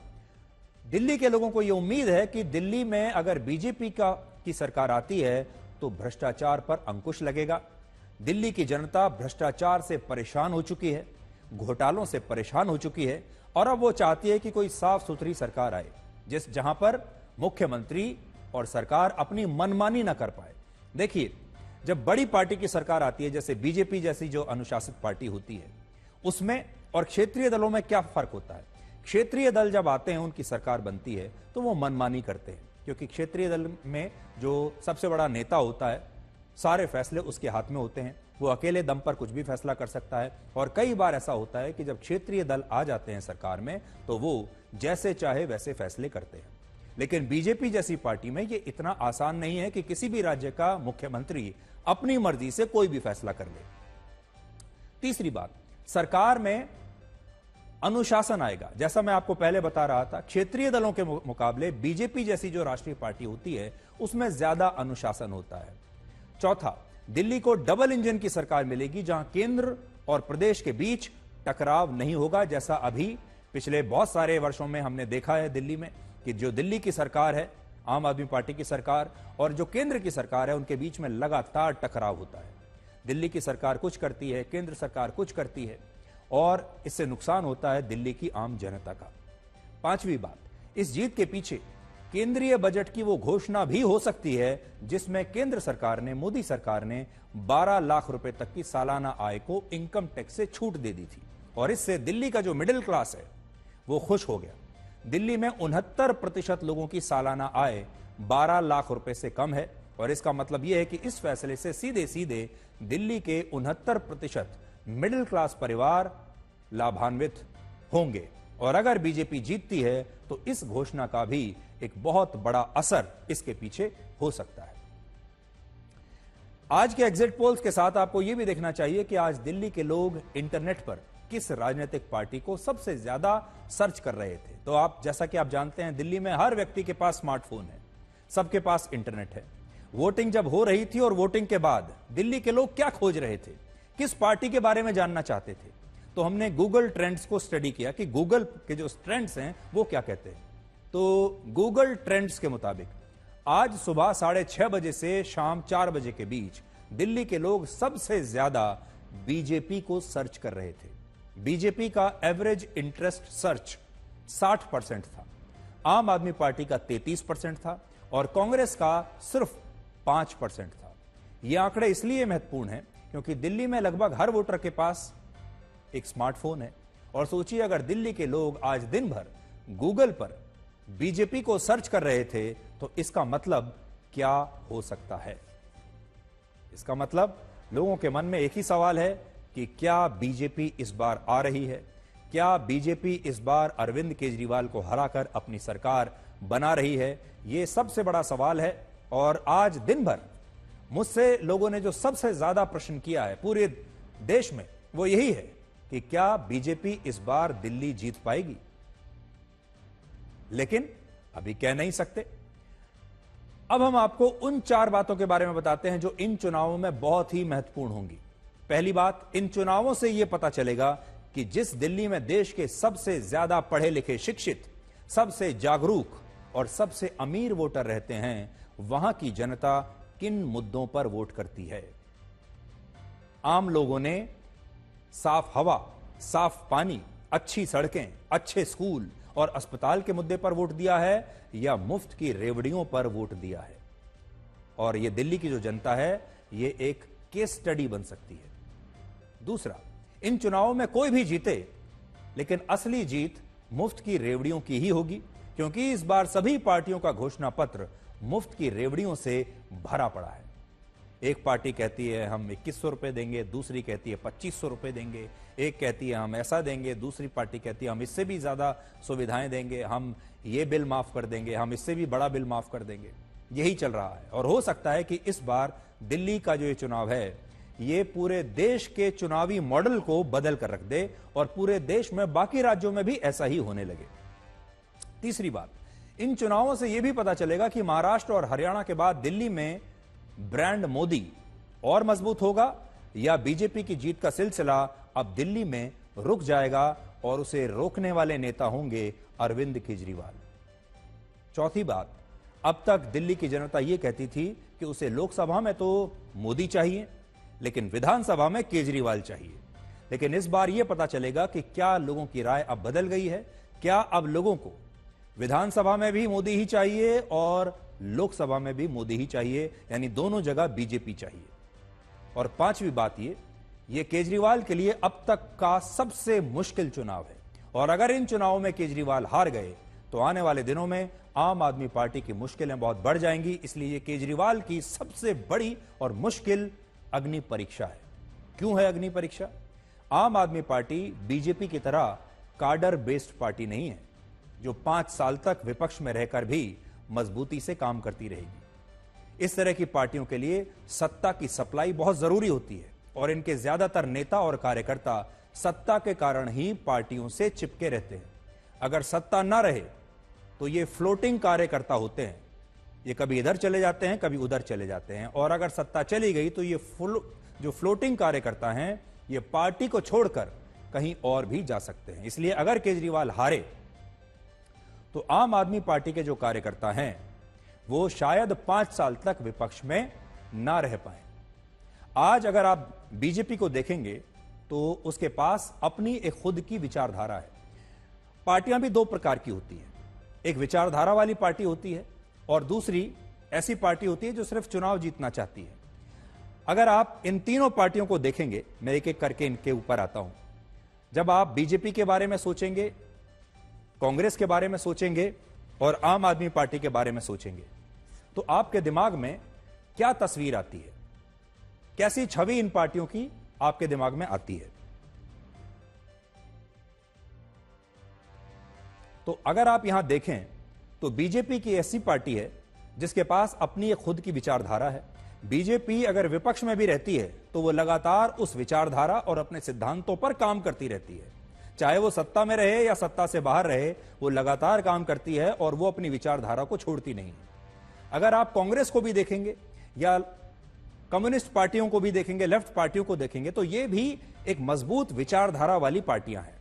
दिल्ली के लोगों को यह उम्मीद है कि दिल्ली में अगर बीजेपी की की सरकार आती है तो भ्रष्टाचार पर अंकुश लगेगा। दिल्ली की जनता भ्रष्टाचार से परेशान हो चुकी है, घोटालों से परेशान हो चुकी है और अब वो चाहती है कि कोई साफ सुथरी सरकार आए जहां पर मुख्यमंत्री और सरकार अपनी मनमानी ना कर पाए। देखिए, जब बड़ी पार्टी की सरकार आती है, जैसे बीजेपी जैसी जो अनुशासित पार्टी होती है, उसमें और क्षेत्रीय दलों में क्या फर्क होता है? क्षेत्रीय दल जब आते हैं, उनकी सरकार बनती है तो वो मनमानी करते हैं, क्योंकि क्षेत्रीय दल में जो सबसे बड़ा नेता होता है, सारे फैसले उसके हाथ में होते हैं, वो अकेले दम पर कुछ भी फैसला कर सकता है। और कई बार ऐसा होता है कि जब क्षेत्रीय दल आ जाते हैं सरकार में तो वो जैसे चाहे वैसे फैसले करते हैं। लेकिन बीजेपी जैसी पार्टी में ये इतना आसान नहीं है कि किसी भी राज्य का मुख्यमंत्री अपनी मर्जी से कोई भी फैसला कर ले। तीसरी बात, सरकार में अनुशासन आएगा। जैसा मैं आपको पहले बता रहा था, क्षेत्रीय दलों के मुकाबले बीजेपी जैसी जो राष्ट्रीय पार्टी होती है उसमें ज्यादा अनुशासन होता है। चौथा, दिल्ली को डबल इंजन की सरकार मिलेगी, जहां केंद्र और प्रदेश के बीच टकराव नहीं होगा, जैसा अभी पिछले बहुत सारे वर्षों में हमने देखा है दिल्ली में कि जो दिल्ली की सरकार है, आम आदमी पार्टी की सरकार, और जो केंद्र की सरकार है, उनके बीच में लगातार टकराव होता है। दिल्ली की सरकार कुछ करती है, केंद्र सरकार कुछ करती है और इससे नुकसान होता है दिल्ली की आम जनता का। पांचवी बात, इस जीत के पीछे केंद्रीय बजट की वो घोषणा भी हो सकती है जिसमें केंद्र सरकार ने, मोदी सरकार ने 12 लाख रुपए तक की सालाना आय को इनकम टैक्स से छूट दे दी थी और इससे दिल्ली का जो मिडिल क्लास है वो खुश हो गया। दिल्ली में 69% लोगों की सालाना आय 12 लाख रुपए से कम है और इसका मतलब यह है कि इस फैसले से सीधे सीधे दिल्ली के 69% मिडिल क्लास परिवार लाभान्वित होंगे। और अगर बीजेपी जीतती है तो इस घोषणा का भी एक बहुत बड़ा असर इसके पीछे हो सकता है। आज के एग्जिट पोल्स के साथ आपको यह भी देखना चाहिए कि आज दिल्ली के लोग इंटरनेट पर किस राजनीतिक पार्टी को सबसे ज्यादा सर्च कर रहे थे। तो आप, जैसा कि आप जानते हैं, दिल्ली में हर व्यक्ति के पास स्मार्टफोन है, सबके पास इंटरनेट है। वोटिंग जब हो रही थी और वोटिंग के बाद दिल्ली के लोग क्या खोज रहे थे, किस पार्टी के बारे में जानना चाहते थे, तो हमने गूगल ट्रेंड्स को स्टडी किया कि गूगल के जो ट्रेंड्स हैं वो क्या कहते हैं। तो गूगल ट्रेंड्स के मुताबिक आज सुबह 6:30 बजे से शाम 4 बजे के बीच दिल्ली के लोग सबसे ज्यादा बीजेपी को सर्च कर रहे थे। बीजेपी का एवरेज इंटरेस्ट सर्च 60% था, आम आदमी पार्टी का 33% था और कांग्रेस का सिर्फ 5% था। यह आंकड़े इसलिए महत्वपूर्ण है क्योंकि दिल्ली में लगभग हर वोटर के पास एक स्मार्टफोन है और सोचिए, अगर दिल्ली के लोग आज दिन भर गूगल पर बीजेपी को सर्च कर रहे थे तो इसका मतलब क्या हो सकता है? इसका मतलब लोगों के मन में एक ही सवाल है कि क्या बीजेपी इस बार आ रही है? क्या बीजेपी इस बार अरविंद केजरीवाल को हराकर अपनी सरकार बना रही है? यह सबसे बड़ा सवाल है और आज दिन भर मुझसे लोगों ने जो सबसे ज्यादा प्रश्न किया है पूरे देश में वो यही है कि क्या बीजेपी इस बार दिल्ली जीत पाएगी? लेकिन अभी कह नहीं सकते। अब हम आपको उन 4 बातों के बारे में बताते हैं जो इन चुनावों में बहुत ही महत्वपूर्ण होंगी। पहली बात, इन चुनावों से यह पता चलेगा कि जिस दिल्ली में देश के सबसे ज्यादा पढ़े लिखे, शिक्षित, सबसे जागरूक और सबसे अमीर वोटर रहते हैं, वहां की जनता किन मुद्दों पर वोट करती है। आम लोगों ने साफ हवा, साफ पानी, अच्छी सड़कें, अच्छे स्कूल और अस्पताल के मुद्दे पर वोट दिया है या मुफ्त की रेवड़ियों पर वोट दिया है? और यह दिल्ली की जो जनता है, यह एक केस स्टडी बन सकती है। दूसरा, इन चुनावों में कोई भी जीते लेकिन असली जीत मुफ्त की रेवड़ियों की ही होगी, क्योंकि इस बार सभी पार्टियों का घोषणा पत्र मुफ्त की रेवड़ियों से भरा पड़ा है। एक पार्टी कहती है हम 2100 रुपए देंगे, दूसरी कहती है 2500 रुपए देंगे, एक कहती है हम ऐसा देंगे, दूसरी पार्टी कहती है हम इससे भी ज्यादा सुविधाएं देंगे, हम ये बिल माफ कर देंगे, हम इससे भी बड़ा बिल माफ कर देंगे। यही चल रहा है और हो सकता है कि इस बार दिल्ली का जो ये चुनाव है ये पूरे देश के चुनावी मॉडल को बदल कर रख दे और पूरे देश में बाकी राज्यों में भी ऐसा ही होने लगे। तीसरी बात, इन चुनावों से यह भी पता चलेगा कि महाराष्ट्र और हरियाणा के बाद दिल्ली में ब्रांड मोदी और मजबूत होगा या बीजेपी की जीत का सिलसिला अब दिल्ली में रुक जाएगा और उसे रोकने वाले नेता होंगे अरविंद केजरीवाल। चौथी बात, अब तक दिल्ली की जनता यह कहती थी कि उसे लोकसभा में तो मोदी चाहिए, लेकिन विधानसभा में केजरीवाल चाहिए। लेकिन इस बार यह पता चलेगा कि क्या लोगों की राय अब बदल गई है। क्या अब लोगों को विधानसभा में भी मोदी ही चाहिए और लोकसभा में भी मोदी ही चाहिए, यानी दोनों जगह बीजेपी चाहिए। और पांचवी बात ये केजरीवाल के लिए अब तक का सबसे मुश्किल चुनाव है, और अगर इन चुनावों में केजरीवाल हार गए तो आने वाले दिनों में आम आदमी पार्टी की मुश्किलें बहुत बढ़ जाएंगी। इसलिए ये केजरीवाल की सबसे बड़ी और मुश्किल अग्नि परीक्षा है। क्यों है अग्नि परीक्षा? आम आदमी पार्टी बीजेपी की तरह काडर बेस्ड पार्टी नहीं है, जो 5 साल तक विपक्ष में रहकर भी मजबूती से काम करती रहेगी। इस तरह की पार्टियों के लिए सत्ता की सप्लाई बहुत जरूरी होती है, और इनके ज्यादातर नेता और कार्यकर्ता सत्ता के कारण ही पार्टियों से चिपके रहते हैं। अगर सत्ता ना रहे तो ये फ्लोटिंग कार्यकर्ता होते हैं, ये कभी इधर चले जाते हैं, कभी उधर चले जाते हैं। और अगर सत्ता चली गई तो ये जो फ्लोटिंग कार्यकर्ता हैं, ये पार्टी को छोड़कर कहीं और भी जा सकते हैं। इसलिए अगर केजरीवाल हारे तो आम आदमी पार्टी के जो कार्यकर्ता हैं वो शायद 5 साल तक विपक्ष में ना रह पाए। आज अगर आप बीजेपी को देखेंगे तो उसके पास अपनी एक खुद की विचारधारा है। पार्टियां भी 2 प्रकार की होती हैं, एक विचारधारा वाली पार्टी होती है और दूसरी ऐसी पार्टी होती है जो सिर्फ चुनाव जीतना चाहती है। अगर आप इन तीनों पार्टियों को देखेंगे, मैं एक एक करके इनके ऊपर आता हूं। जब आप बीजेपी के बारे में सोचेंगे, कांग्रेस के बारे में सोचेंगे और आम आदमी पार्टी के बारे में सोचेंगे, तो आपके दिमाग में क्या तस्वीर आती है, कैसी छवि इन पार्टियों की आपके दिमाग में आती है? तो अगर आप यहां देखें तो बीजेपी की ऐसी पार्टी है जिसके पास अपनी एक खुद की विचारधारा है। बीजेपी अगर विपक्ष में भी रहती है तो वो लगातार उस विचारधारा और अपने सिद्धांतों पर काम करती रहती है। चाहे वो सत्ता में रहे या सत्ता से बाहर रहे, वो लगातार काम करती है और वो अपनी विचारधारा को छोड़ती नहीं है। अगर आप कांग्रेस को भी देखेंगे या कम्युनिस्ट पार्टियों को भी देखेंगे, लेफ्ट पार्टियों को देखेंगे, तो ये भी एक मजबूत विचारधारा वाली पार्टियां हैं।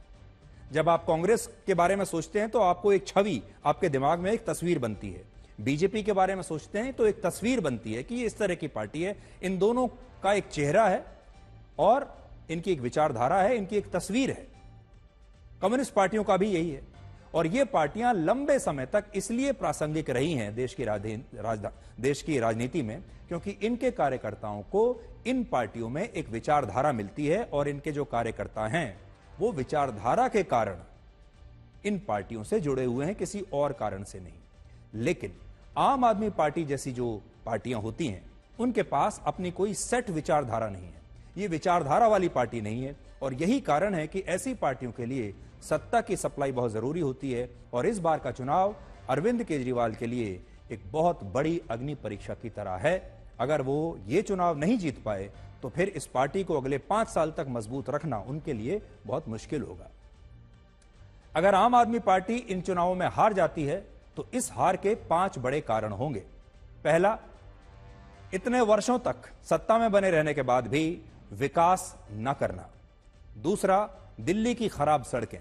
जब आप कांग्रेस के बारे में सोचते हैं तो आपको एक छवि, आपके दिमाग में एक तस्वीर बनती है। बीजेपी के बारे में सोचते हैं तो एक तस्वीर बनती है कि ये इस तरह की पार्टी है। इन दोनों का एक चेहरा है और इनकी एक विचारधारा है, इनकी एक तस्वीर है। कम्युनिस्ट पार्टियों का भी यही है। और ये पार्टियां लंबे समय तक इसलिए प्रासंगिक रही हैं देश की राजनीति में, क्योंकि इनके कार्यकर्ताओं को इन पार्टियों में एक विचारधारा मिलती है और इनके जो कार्यकर्ता हैं वो विचारधारा के कारण इन पार्टियों से जुड़े हुए हैं, किसी और कारण से नहीं। लेकिन आम आदमी पार्टी जैसी जो पार्टियां होती हैं उनके पास अपनी कोई सेट विचारधारा नहीं है। ये विचारधारा वाली पार्टी नहीं है, और यही कारण है कि ऐसी पार्टियों के लिए सत्ता की सप्लाई बहुत जरूरी होती है। और इस बार का चुनाव अरविंद केजरीवाल के लिए एक बहुत बड़ी अग्नि परीक्षा की तरह है। अगर वो ये चुनाव नहीं जीत पाए तो फिर इस पार्टी को अगले 5 साल तक मजबूत रखना उनके लिए बहुत मुश्किल होगा। अगर आम आदमी पार्टी इन चुनावों में हार जाती है तो इस हार के 5 बड़े कारण होंगे। पहला, इतने वर्षों तक सत्ता में बने रहने के बाद भी विकास न करना। दूसरा, दिल्ली की खराब सड़कें।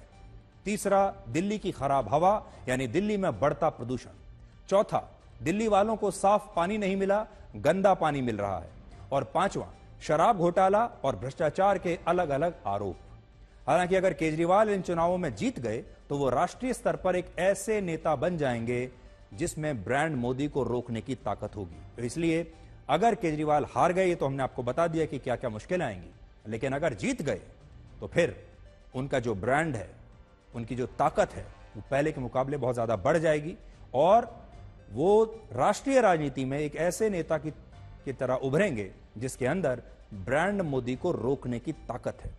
तीसरा, दिल्ली की खराब हवा, यानी दिल्ली में बढ़ता प्रदूषण। चौथा, दिल्ली वालों को साफ पानी नहीं मिला, गंदा पानी मिल रहा है। और पांचवा, शराब घोटाला और भ्रष्टाचार के अलग अलग आरोप। हालांकि अगर केजरीवाल इन चुनावों में जीत गए तो वो राष्ट्रीय स्तर पर एक ऐसे नेता बन जाएंगे जिसमें ब्रांड मोदी को रोकने की ताकत होगी। तो इसलिए अगर केजरीवाल हार गए तो हमने आपको बता दिया कि क्या क्या मुश्किलें आएंगी, लेकिन अगर जीत गए तो फिर उनका जो ब्रांड है, उनकी जो ताकत है, वो पहले के मुकाबले बहुत ज्यादा बढ़ जाएगी और वो राष्ट्रीय राजनीति में एक ऐसे नेता की तरह उभरेंगे जिसके अंदर ब्रांड मोदी को रोकने की ताकत है।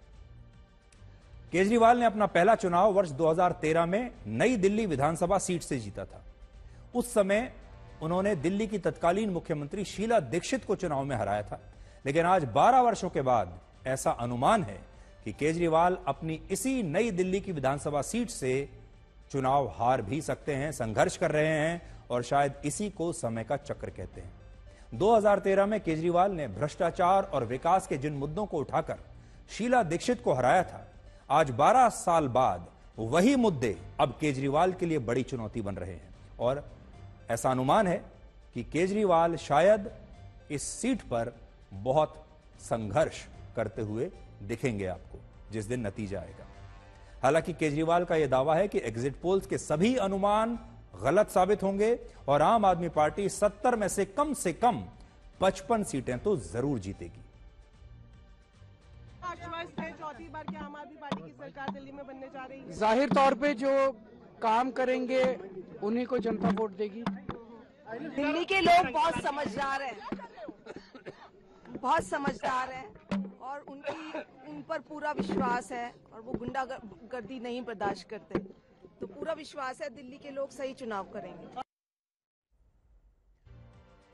केजरीवाल ने अपना पहला चुनाव वर्ष 2013 में नई दिल्ली विधानसभा सीट से जीता था। उस समय उन्होंने दिल्ली की तत्कालीन मुख्यमंत्री शीला दीक्षित को चुनाव में हराया था। लेकिन आज 12 वर्षों के बाद ऐसा अनुमान है कि केजरीवाल अपनी इसी नई दिल्ली की विधानसभा सीट से चुनाव हार भी सकते हैं, संघर्ष कर रहे हैं, और शायद इसी को समय का चक्र कहते हैं। 2013 में केजरीवाल ने भ्रष्टाचार और विकास के जिन मुद्दों को उठाकर शीला दीक्षित को हराया था, आज 12 साल बाद वही मुद्दे अब केजरीवाल के लिए बड़ी चुनौती बन रहे हैं। और ऐसा अनुमान है कि केजरीवाल शायद इस सीट पर बहुत संघर्ष करते हुए दिखेंगे आपको जिस दिन नतीजा आएगा। हालांकि केजरीवाल का यह दावा है कि एग्जिट पोल्स के सभी अनुमान गलत साबित होंगे और आम आदमी पार्टी 70 में से कम 55 सीटें तो जरूर जीतेगी। आश्वस्त है चौथी बार क्या आम आदमी पार्टी की सरकार दिल्ली में बनने जा रही है? जाहिर तौर पे जो काम करेंगे उन्हीं को जनता वोट देगी। दिल्ली के लोग बहुत समझदार हैं, बहुत समझदार हैं और उन पर पूरा विश्वास है और वो गुंडागर्दी नहीं बर्दाश्त करते, तो पूरा विश्वास है दिल्ली के लोग सही चुनाव करेंगे।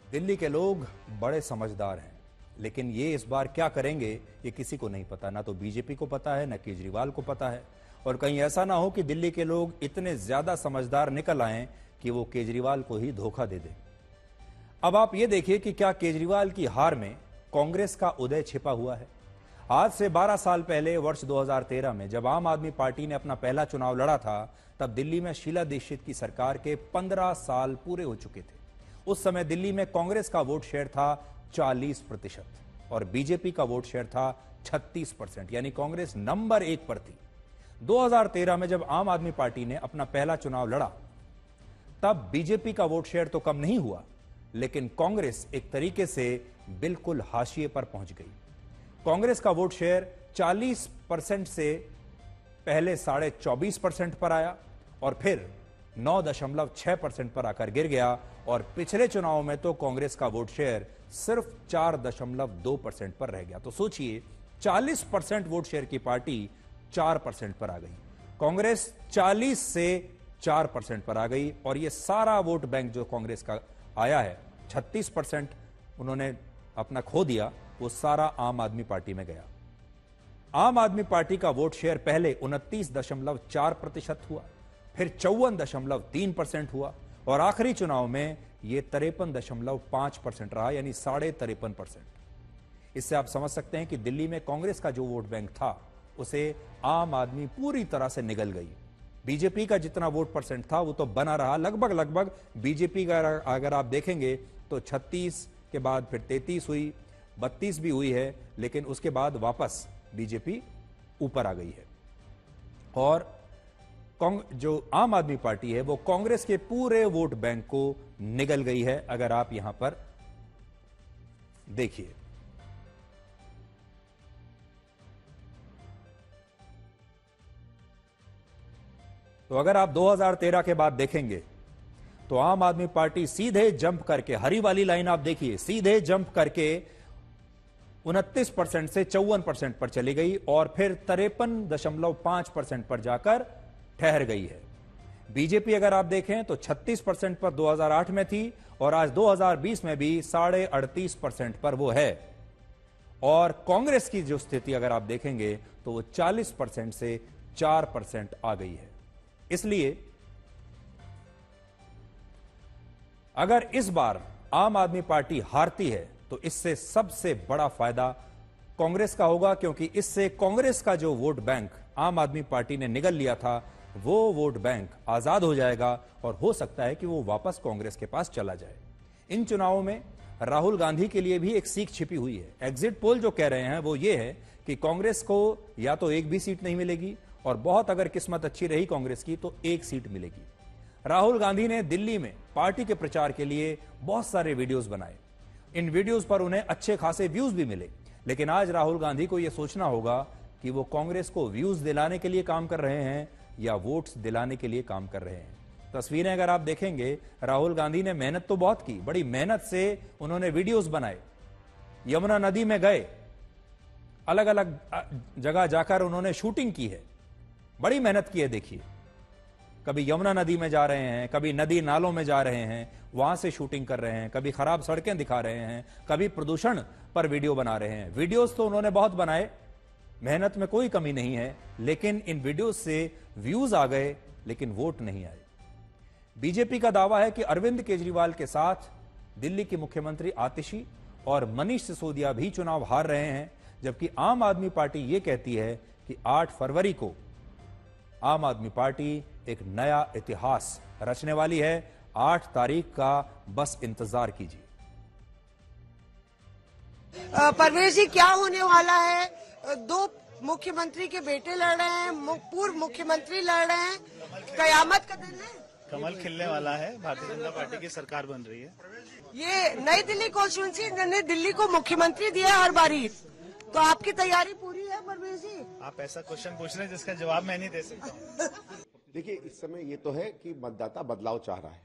दिल्ली के लोग बड़े समझदार हैं, लेकिन ये इस बार क्या करेंगे ये किसी को नहीं पता। ना तो बीजेपी को पता है, ना केजरीवाल को पता है। और कहीं ऐसा ना हो कि दिल्ली के लोग इतने ज्यादा समझदार निकल आए कि वो केजरीवाल को ही धोखा दे दे। अब आप ये देखिए कि क्या केजरीवाल की हार में कांग्रेस का उदय छिपा हुआ है। आज से 12 साल पहले वर्ष 2013 में जब आम आदमी पार्टी ने अपना पहला चुनाव लड़ा था, तब दिल्ली में शीला दीक्षित की सरकार के 15 साल पूरे हो चुके थे। उस समय दिल्ली में कांग्रेस का वोट शेयर था 40% और बीजेपी का वोट शेयर था 36%, यानी कांग्रेस नंबर 1 पर थी। 2013 में जब आम आदमी पार्टी ने अपना पहला चुनाव लड़ा, तब बीजेपी का वोट शेयर तो कम नहीं हुआ, लेकिन कांग्रेस एक तरीके से बिल्कुल हाशिए पर पहुंच गई। कांग्रेस का वोट शेयर 40% से पहले 24.5% पर आया और फिर 9.6% पर आकर गिर गया और पिछले चुनाव में तो कांग्रेस का वोट शेयर सिर्फ 4.2% पर रह गया। तो सोचिए 40% वोट शेयर की पार्टी 4% पर आ गई, कांग्रेस 40 से 4% पर आ गई और यह सारा वोट बैंक जो कांग्रेस का आया है 36% उन्होंने अपना खो दिया, वो सारा आम आदमी पार्टी में गया। आम आदमी पार्टी का वोट शेयर पहले 29.4% हुआ, फिर 54.3% हुआ और आखिरी चुनाव में यह 53.5% रहा, यानी 53.5%। इससे आप समझ सकते हैं कि दिल्ली में कांग्रेस का जो वोट बैंक था उसे आम आदमी पूरी तरह से निगल गई। बीजेपी का जितना वोट परसेंट था वो तो बना रहा, लगभग बीजेपी का अगर आप देखेंगे तो 36 के बाद फिर 33 हुई, 32 भी हुई है, लेकिन उसके बाद वापस बीजेपी ऊपर आ गई है। और जो आम आदमी पार्टी है वो कांग्रेस के पूरे वोट बैंक को निगल गई है। अगर आप यहां पर देखिए, तो अगर आप 2013 के बाद देखेंगे तो आम आदमी पार्टी सीधे जंप करके, हरी वाली लाइन आप देखिए, सीधे जंप करके 29% से 54% पर चली गई और फिर 53.5% पर जाकर ठहर गई है। बीजेपी अगर आप देखें तो 36% पर 2008 में थी और आज 2020 में भी 38.5% पर वो है। और कांग्रेस की जो स्थिति अगर आप देखेंगे तो वो 40% से 4% आ गई है। इसलिए अगर इस बार आम आदमी पार्टी हारती है तो इससे सबसे बड़ा फायदा कांग्रेस का होगा, क्योंकि इससे कांग्रेस का जो वोट बैंक आम आदमी पार्टी ने निगल लिया था वो वोट बैंक आजाद हो जाएगा और हो सकता है कि वो वापस कांग्रेस के पास चला जाए। इन चुनावों में राहुल गांधी के लिए भी एक सीख छिपी हुई है। एग्जिट पोल जो कह रहे हैं वो ये है कि कांग्रेस को या तो एक भी सीट नहीं मिलेगी और बहुत अगर किस्मत अच्छी रही कांग्रेस की तो एक सीट मिलेगी। राहुल गांधी ने दिल्ली में पार्टी के प्रचार के लिए बहुत सारे वीडियोस बनाए, इन वीडियोस पर उन्हें अच्छे खासे व्यूज भी मिले, लेकिन आज राहुल गांधी को यह सोचना होगा कि वो कांग्रेस को व्यूज दिलाने के लिए काम कर रहे हैं या वोट्स दिलाने के लिए काम कर रहे हैं। तस्वीरें अगर आप देखेंगे, राहुल गांधी ने मेहनत तो बहुत की, बड़ी मेहनत से उन्होंने वीडियोस बनाए, यमुना नदी में गए, अलग अलग जगह जाकर उन्होंने शूटिंग की है, बड़ी मेहनत की है। देखिए, कभी यमुना नदी में जा रहे हैं, कभी नदी नालों में जा रहे हैं, वहां से शूटिंग कर रहे हैं, कभी खराब सड़कें दिखा रहे हैं, कभी प्रदूषण पर वीडियो बना रहे हैं। वीडियोस तो उन्होंने बहुत बनाए, मेहनत में कोई कमी नहीं है, लेकिन इन वीडियोस से व्यूज आ गए लेकिन वोट नहीं आए। बीजेपी का दावा है कि अरविंद केजरीवाल के साथ दिल्ली की मुख्यमंत्री आतिशी और मनीष सिसोदिया भी चुनाव हार रहे हैं, जबकि आम आदमी पार्टी यह कहती है कि 8 फरवरी को आम आदमी पार्टी एक नया इतिहास रचने वाली है। 8 तारीख का बस इंतजार कीजिए। परवेज जी, क्या होने वाला है? 2 मुख्यमंत्री के बेटे लड़ रहे हैं, पूर्व मुख्यमंत्री लड़ रहे हैं, कयामत का दिन है। कमल खिलने वाला है, भारतीय जनता पार्टी की सरकार बन रही है। ये नई दिल्ली कॉन्स्टिट्यूंसी ने दिल्ली को मुख्यमंत्री दिया हर बारी, तो आपकी तैयारी पूरी है परवेज जी? आप ऐसा क्वेश्चन पूछ रहे हैं जिसका जवाब मैं नहीं दे सकता। देखिए, इस समय ये तो है कि मतदाता बदलाव चाह रहा है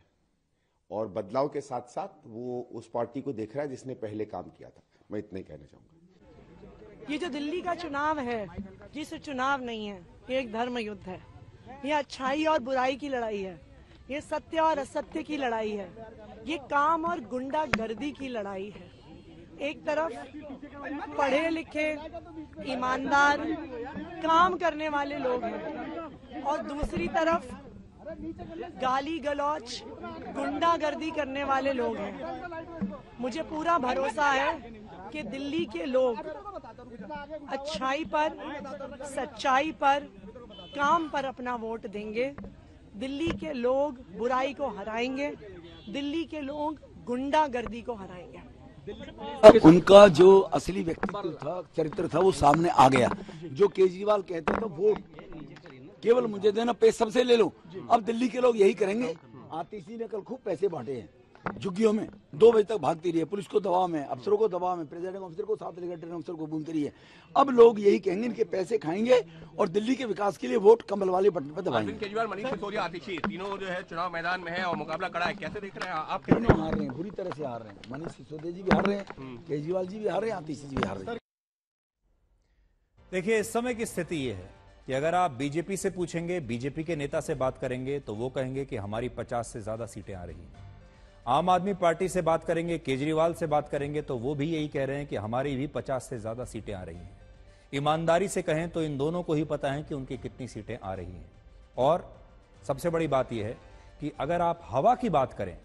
और बदलाव के साथ साथ वो उस पार्टी को देख रहा है जिसने पहले काम किया था। मैं इतना ही कहना चाहूंगा। ये जो दिल्ली का चुनाव है, ये सिर्फ चुनाव नहीं है, ये एक धर्म युद्ध है। ये अच्छाई और बुराई की लड़ाई है, ये सत्य और असत्य की लड़ाई है, ये काम और गुंडागर्दी की लड़ाई है। एक तरफ पढ़े लिखे, ईमानदार, काम करने वाले लोग हैं और दूसरी तरफ गाली गलौच, गुंडागर्दी करने वाले लोग हैं। मुझे पूरा भरोसा है कि दिल्ली के लोग अच्छाई पर, सच्चाई पर, काम पर अपना वोट देंगे। दिल्ली के लोग बुराई को हराएंगे, दिल्ली के लोग गुंडागर्दी को हराएंगे। उनका जो असली व्यक्तित्व था, चरित्र था, वो सामने आ गया। जो केजरीवाल कहते थे वोट केवल मुझे देना, पैसे सबसे ले लो, अब दिल्ली के लोग यही करेंगे। आतिशी ने कल खूब पैसे बांटे हैं झुग्गियों में, 2 बजे तक भागती रही है, पुलिस को दबाव में, अफसरों को दबाव में, प्रेसिडेंट ऑफिसर को साथ लेकर ट्रेन ऑफिसर को घूमती रही है। अब लोग यही कहेंगे इनके पैसे खाएंगे और दिल्ली के विकास के लिए वोट कमल वाले बटन पर दबाएंगे। केजरीवाल, मनीष सिसोदिया, आतिशी तीनों जो है चुनाव मैदान में है और मुकाबला कड़ा है, कैसे देख रहे हैं आप? तीनों हार रहे हैं, बुरी तरह से हार रहे हैं। मनीष सिसोदिया जी भी हार रहे हैं, केजरीवाल जी भी हार रहे हैं, आतिशी जी भी हार रहे हैं। देखिए, इस समय की स्थिति यह है कि अगर आप बीजेपी से पूछेंगे, बीजेपी के नेता से बात करेंगे तो वो कहेंगे कि हमारी 50 से ज्यादा सीटें आ रही हैं। आम आदमी पार्टी से बात करेंगे, केजरीवाल से बात करेंगे तो वो भी यही कह रहे हैं कि हमारी भी 50 से ज्यादा सीटें आ रही हैं। ईमानदारी से कहें तो इन दोनों को ही पता है कि उनकी कितनी सीटें आ रही हैं। और सबसे बड़ी बात यह है कि अगर आप हवा की बात करें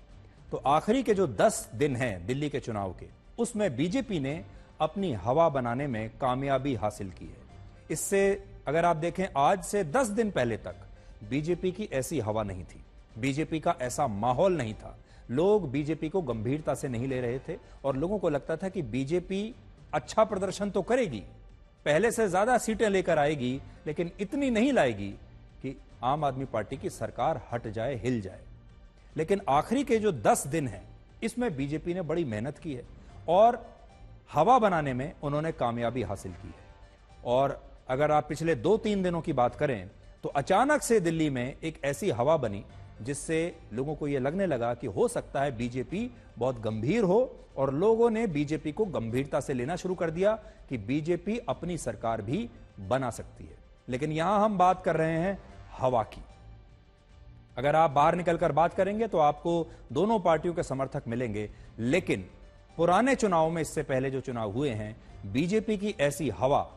तो आखिरी के जो 10 दिन हैं दिल्ली के चुनाव के, उसमें बीजेपी ने अपनी हवा बनाने में कामयाबी हासिल की है। इससे अगर आप देखें, आज से 10 दिन पहले तक बीजेपी की ऐसी हवा नहीं थी, बीजेपी का ऐसा माहौल नहीं था। लोग बीजेपी को गंभीरता से नहीं ले रहे थे और लोगों को लगता था कि बीजेपी अच्छा प्रदर्शन तो करेगी, पहले से ज्यादा सीटें लेकर आएगी, लेकिन इतनी नहीं लाएगी कि आम आदमी पार्टी की सरकार हट जाए, हिल जाए। लेकिन आखिरी के जो 10 दिन हैं, इसमें बीजेपी ने बड़ी मेहनत की है और हवा बनाने में उन्होंने कामयाबी हासिल की है। और अगर आप पिछले 2-3 दिनों की बात करें तो अचानक से दिल्ली में एक ऐसी हवा बनी जिससे लोगों को यह लगने लगा कि हो सकता है बीजेपी बहुत गंभीर हो, और लोगों ने बीजेपी को गंभीरता से लेना शुरू कर दिया कि बीजेपी अपनी सरकार भी बना सकती है। लेकिन यहां हम बात कर रहे हैं हवा की। अगर आप बाहर निकलकर बात करेंगे तो आपको दोनों पार्टियों के समर्थक मिलेंगे, लेकिन पुराने चुनाव में, इससे पहले जो चुनाव हुए हैं, बीजेपी की ऐसी हवा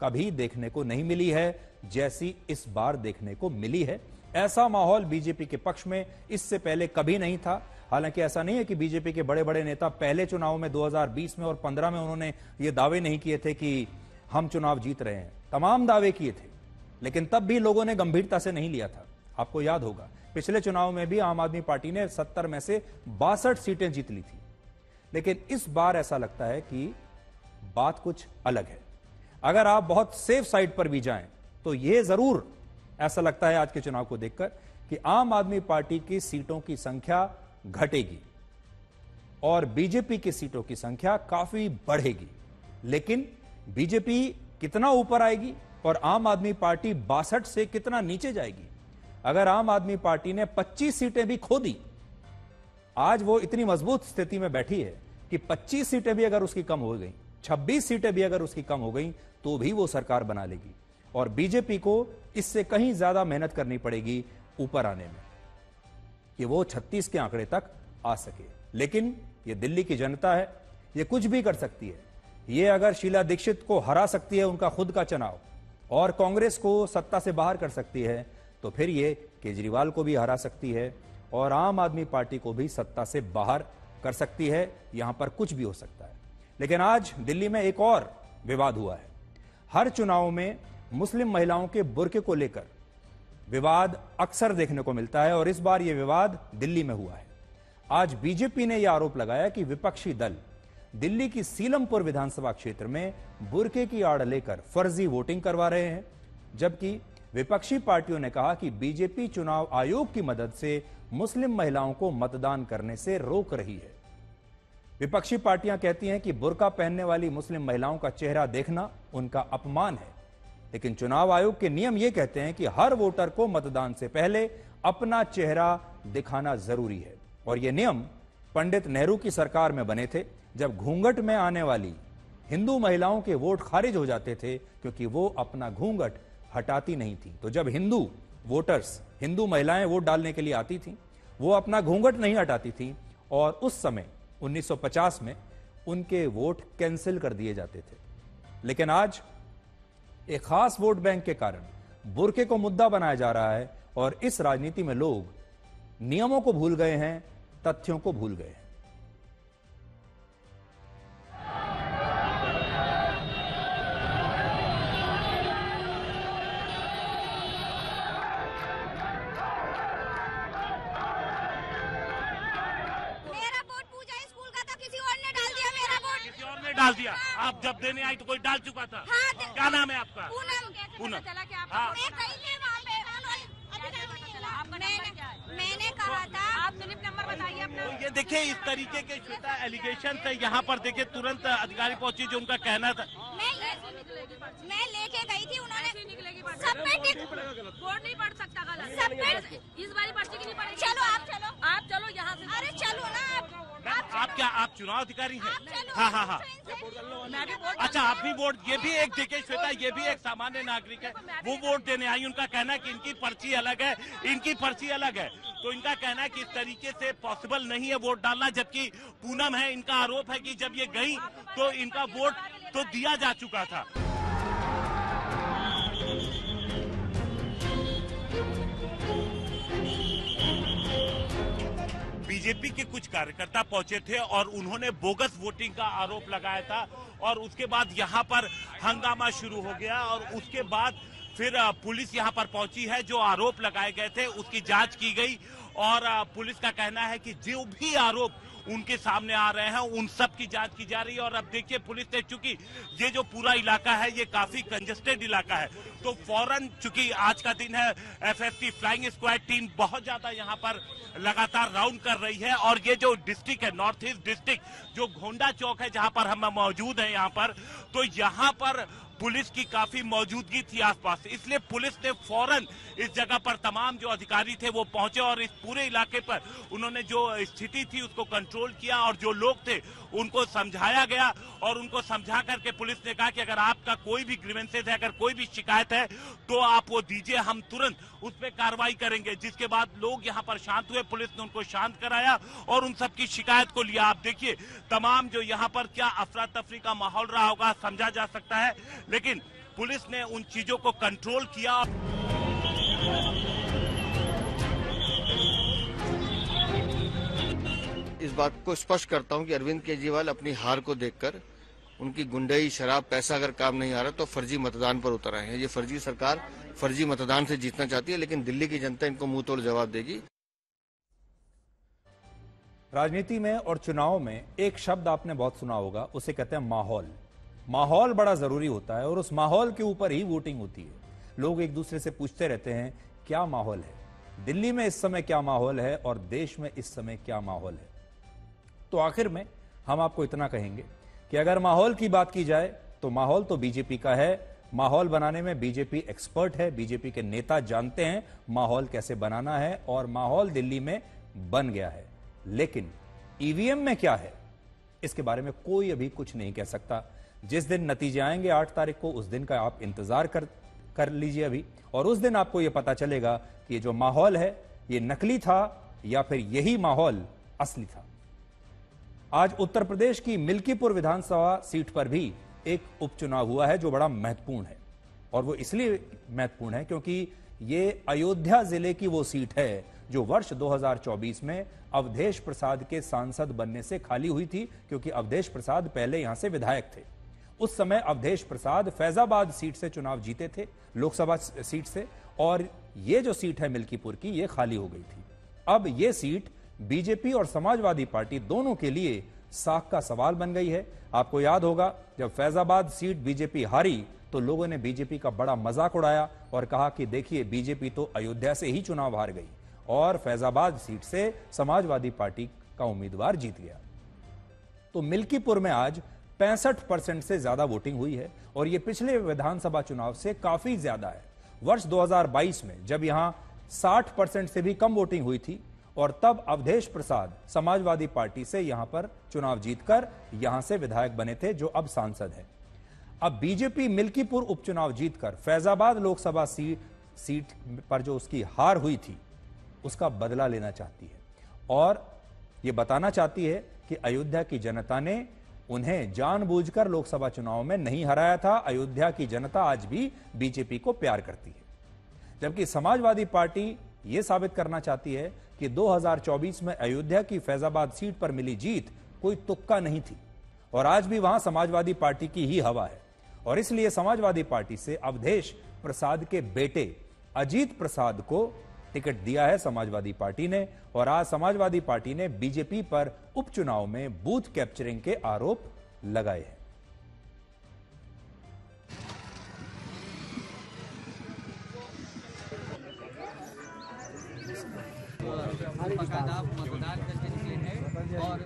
कभी देखने को नहीं मिली है जैसी इस बार देखने को मिली है। ऐसा माहौल बीजेपी के पक्ष में इससे पहले कभी नहीं था। हालांकि ऐसा नहीं है कि बीजेपी के बड़े बड़े नेता पहले चुनाव में 2020 में और 15 में उन्होंने ये दावे नहीं किए थे कि हम चुनाव जीत रहे हैं, तमाम दावे किए थे, लेकिन तब भी लोगों ने गंभीरता से नहीं लिया था। आपको याद होगा, पिछले चुनाव में भी आम आदमी पार्टी ने 70 में से 62 सीटें जीत ली थी। लेकिन इस बार ऐसा लगता है कि बात कुछ अलग है। अगर आप बहुत सेफ साइड पर भी जाएं तो यह जरूर ऐसा लगता है आज के चुनाव को देखकर कि आम आदमी पार्टी की सीटों की संख्या घटेगी और बीजेपी की सीटों की संख्या काफी बढ़ेगी। लेकिन बीजेपी कितना ऊपर आएगी और आम आदमी पार्टी 62 से कितना नीचे जाएगी? अगर आम आदमी पार्टी ने 25 सीटें भी खो दी, आज वो इतनी मजबूत स्थिति में बैठी है कि 25 सीटें भी अगर उसकी कम हो गई, 26 सीटें भी अगर उसकी कम हो गई, तो भी वो सरकार बना लेगी। और बीजेपी को इससे कहीं ज्यादा मेहनत करनी पड़ेगी ऊपर आने में कि वो 36 के आंकड़े तक आ सके। लेकिन ये दिल्ली की जनता है, ये कुछ भी कर सकती है। ये अगर शीला दीक्षित को हरा सकती है, उनका खुद का चुनाव, और कांग्रेस को सत्ता से बाहर कर सकती है, तो फिर ये केजरीवाल को भी हरा सकती है और आम आदमी पार्टी को भी सत्ता से बाहर कर सकती है। यहां पर कुछ भी हो सकता है। लेकिन आज दिल्ली में एक और विवाद हुआ है। हर चुनाव में मुस्लिम महिलाओं के बुर्के को लेकर विवाद अक्सर देखने को मिलता है और इस बार यह विवाद दिल्ली में हुआ है। आज बीजेपी ने यह आरोप लगाया कि विपक्षी दल दिल्ली की सीलमपुर विधानसभा क्षेत्र में बुर्के की आड़ लेकर फर्जी वोटिंग करवा रहे हैं, जबकि विपक्षी पार्टियों ने कहा कि बीजेपी चुनाव आयोग की मदद से मुस्लिम महिलाओं को मतदान करने से रोक रही है। विपक्षी पार्टियां कहती हैं कि बुर्का पहनने वाली मुस्लिम महिलाओं का चेहरा देखना उनका अपमान है, लेकिन चुनाव आयोग के नियम यह कहते हैं कि हर वोटर को मतदान से पहले अपना चेहरा दिखाना जरूरी है। और यह नियम पंडित नेहरू की सरकार में बने थे, जब घूंघट में आने वाली हिंदू महिलाओं के वोट खारिज हो जाते थे क्योंकि वो अपना घूंघट हटाती नहीं थी। तो जब हिंदू वोटर्स, हिंदू महिलाएं वोट डालने के लिए आती थीं, वो अपना घूंघट नहीं हटाती थीं और उस समय 1950 में उनके वोट कैंसिल कर दिए जाते थे। लेकिन आज एक खास वोट बैंक के कारण बुर्के को मुद्दा बनाया जा रहा है और इस राजनीति में लोग नियमों को भूल गए हैं, तथ्यों को भूल गए हैं। डाल दिया। आप जब देने आई तो कोई डाल चुका था। हाँ, क्या नाम है आपका? पूनम। हाँ। मैंने कहा था आप स्लिप नंबर बताइए अपना। तो ये देखिए इस तरीके के श्वेता एलिगेशन से यहाँ पर देखिए तुरंत अधिकारी पहुंची जो उनका कहना था। मैं लेके गई थी, उन्होंने सब पे वोट नहीं पड़ सकता गलत। सब पे इस बारी पर्ची की नहीं पड़ेगी। चलो आप चलो यहाँ से। अरे चलो ना आप क्या आप चुनाव अधिकारी हैं? हाँ हाँ हाँ। अच्छा आप भी वोट, ये भी एक देखिए श्वेता, ये भी एक सामान्य नागरिक है, वो वोट देने आई। उनका कहना है कि इनकी पर्ची अलग है, इनकी पर्ची अलग है। तो इनका कहना है कि इस तरीके से पॉसिबल नहीं है वोट डालना, जबकि पूनम है, इनका आरोप है कि जब ये गई तो इनका वोट तो दिया जा चुका था। बीजेपी के कुछ कार्यकर्ता पहुंचे थे और उन्होंने बोगस वोटिंग का आरोप लगाया था और उसके बाद यहां पर हंगामा शुरू हो गया और उसके बाद फिर पुलिस यहां पर पहुंची है। जो आरोप लगाए गए थे उसकी जांच की गई और पुलिस का कहना है कि जो भी आरोप उनके सामने आ रहे हैं उन सब की जांच की जा रही है। और अब देखिए पुलिस ने, चूंकि ये जो पूरा इलाका है ये काफी कंजेस्टेड इलाका है, तो फौरन चूंकि आज का दिन है, एफएसटी फ्लाइंग स्क्वाड टीम बहुत ज्यादा यहाँ पर लगातार राउंड कर रही है। और ये जो डिस्ट्रिक्ट है, नॉर्थ ईस्ट डिस्ट्रिक्ट, जो घोंडा चौक है जहां पर हम मौजूद हैं यहाँ पर, तो यहाँ पर पुलिस की काफी मौजूदगी थी आसपास, इसलिए पुलिस ने फौरन इस जगह पर तमाम जो अधिकारी थे वो पहुंचे और इस पूरे इलाके पर उन्होंने जो स्थिति थी उसको कंट्रोल किया और जो लोग थे उनको समझाया गया। और उनको समझा करके पुलिस ने कहा कि अगर आपका कोई भी ग्रीवेंसेस है, अगर कोई भी शिकायत है तो आप वो दीजिए, हम तुरंत उस पर कार्रवाई करेंगे। जिसके बाद लोग यहाँ पर शांत हुए, पुलिस ने उनको शांत कराया और उन सबकी शिकायत को लिया। आप देखिए तमाम जो यहाँ पर क्या अफरा तफरी का माहौल रहा होगा समझा जा सकता है, लेकिन पुलिस ने उन चीजों को कंट्रोल किया। इस बात को स्पष्ट करता हूं कि अरविंद केजरीवाल अपनी हार को देखकर, उनकी गुंडई, शराब, पैसा अगर काम नहीं आ रहा तो फर्जी मतदान पर उतर आए हैं। ये फर्जी सरकार फर्जी मतदान से जीतना चाहती है, लेकिन दिल्ली की जनता इनको मुंह तोड़ जवाब देगी। राजनीति में और चुनाव में एक शब्द आपने बहुत सुना होगा, उसे कहते हैं माहौल। माहौल बड़ा जरूरी होता है और उस माहौल के ऊपर ही वोटिंग होती है। लोग एक दूसरे से पूछते रहते हैं क्या माहौल है, दिल्ली में इस समय क्या माहौल है और देश में इस समय क्या माहौल है। तो आखिर में हम आपको इतना कहेंगे कि अगर माहौल की बात की जाए तो माहौल तो बीजेपी का है। माहौल बनाने में बीजेपी एक्सपर्ट है, बीजेपी के नेता जानते हैं माहौल कैसे बनाना है और माहौल दिल्ली में बन गया है। लेकिन ईवीएम में क्या है इसके बारे में कोई अभी कुछ नहीं कह सकता। जिस दिन नतीजे आएंगे 8 तारीख को, उस दिन का आप इंतजार कर लीजिए अभी, और उस दिन आपको यह पता चलेगा कि ये जो माहौल है ये नकली था या फिर यही माहौल असली था। आज उत्तर प्रदेश की मिल्कीपुर विधानसभा सीट पर भी एक उपचुनाव हुआ है जो बड़ा महत्वपूर्ण है, और वो इसलिए महत्वपूर्ण है क्योंकि ये अयोध्या जिले की वो सीट है जो वर्ष 2024 में अवधेश प्रसाद के सांसद बनने से खाली हुई थी, क्योंकि अवधेश प्रसाद पहले यहां से विधायक थे। उस समय अवधेश प्रसाद फैजाबाद सीट से चुनाव जीते थे, लोकसभा सीट से, और ये जो सीट है मिल्कीपुर की ये खाली हो गई थी। अब ये सीट बीजेपी और समाजवादी पार्टी दोनों के लिए साख का सवाल बन गई है। आपको याद होगा जब फैजाबाद सीट बीजेपी हारी तो लोगों ने बीजेपी का बड़ा मजाक उड़ाया और कहा कि देखिए बीजेपी तो अयोध्या से ही चुनाव हार गई और फैजाबाद सीट से समाजवादी पार्टी का उम्मीदवार जीत गया। तो मिल्कीपुर में आज 65% से ज्यादा वोटिंग हुई है और यह पिछले विधानसभा चुनाव से काफी ज्यादा है। वर्ष 2022 में जब यहां 60% से भी कम वोटिंग हुई थी और तब अवधेश प्रसाद समाजवादी पार्टी से यहां पर चुनाव जीतकर यहां से विधायक बने थे, जो अब सांसद हैं। अब बीजेपी मिल्कीपुर उपचुनाव जीतकर फैजाबाद लोकसभा सीट पर जो उसकी हार हुई थी उसका बदला लेना चाहती है और यह बताना चाहती है कि अयोध्या की जनता ने उन्हें जानबूझकर लोकसभा चुनाव में नहीं हराया था। अयोध्या की जनता आज भी बीजेपी को प्यार करती है, जबकि समाजवादी पार्टी यह साबित करना चाहती है कि 2024 में अयोध्या की फैजाबाद सीट पर मिली जीत कोई तुक्का नहीं थी और आज भी वहां समाजवादी पार्टी की ही हवा है और इसलिए समाजवादी पार्टी से अवधेश प्रसाद के बेटे अजीत प्रसाद को टिकट दिया है समाजवादी पार्टी ने और आज समाजवादी पार्टी ने बीजेपी पर उपचुनाव में बूथ कैप्चरिंग के आरोप लगाए हैं। मतदान करके निकले हैं और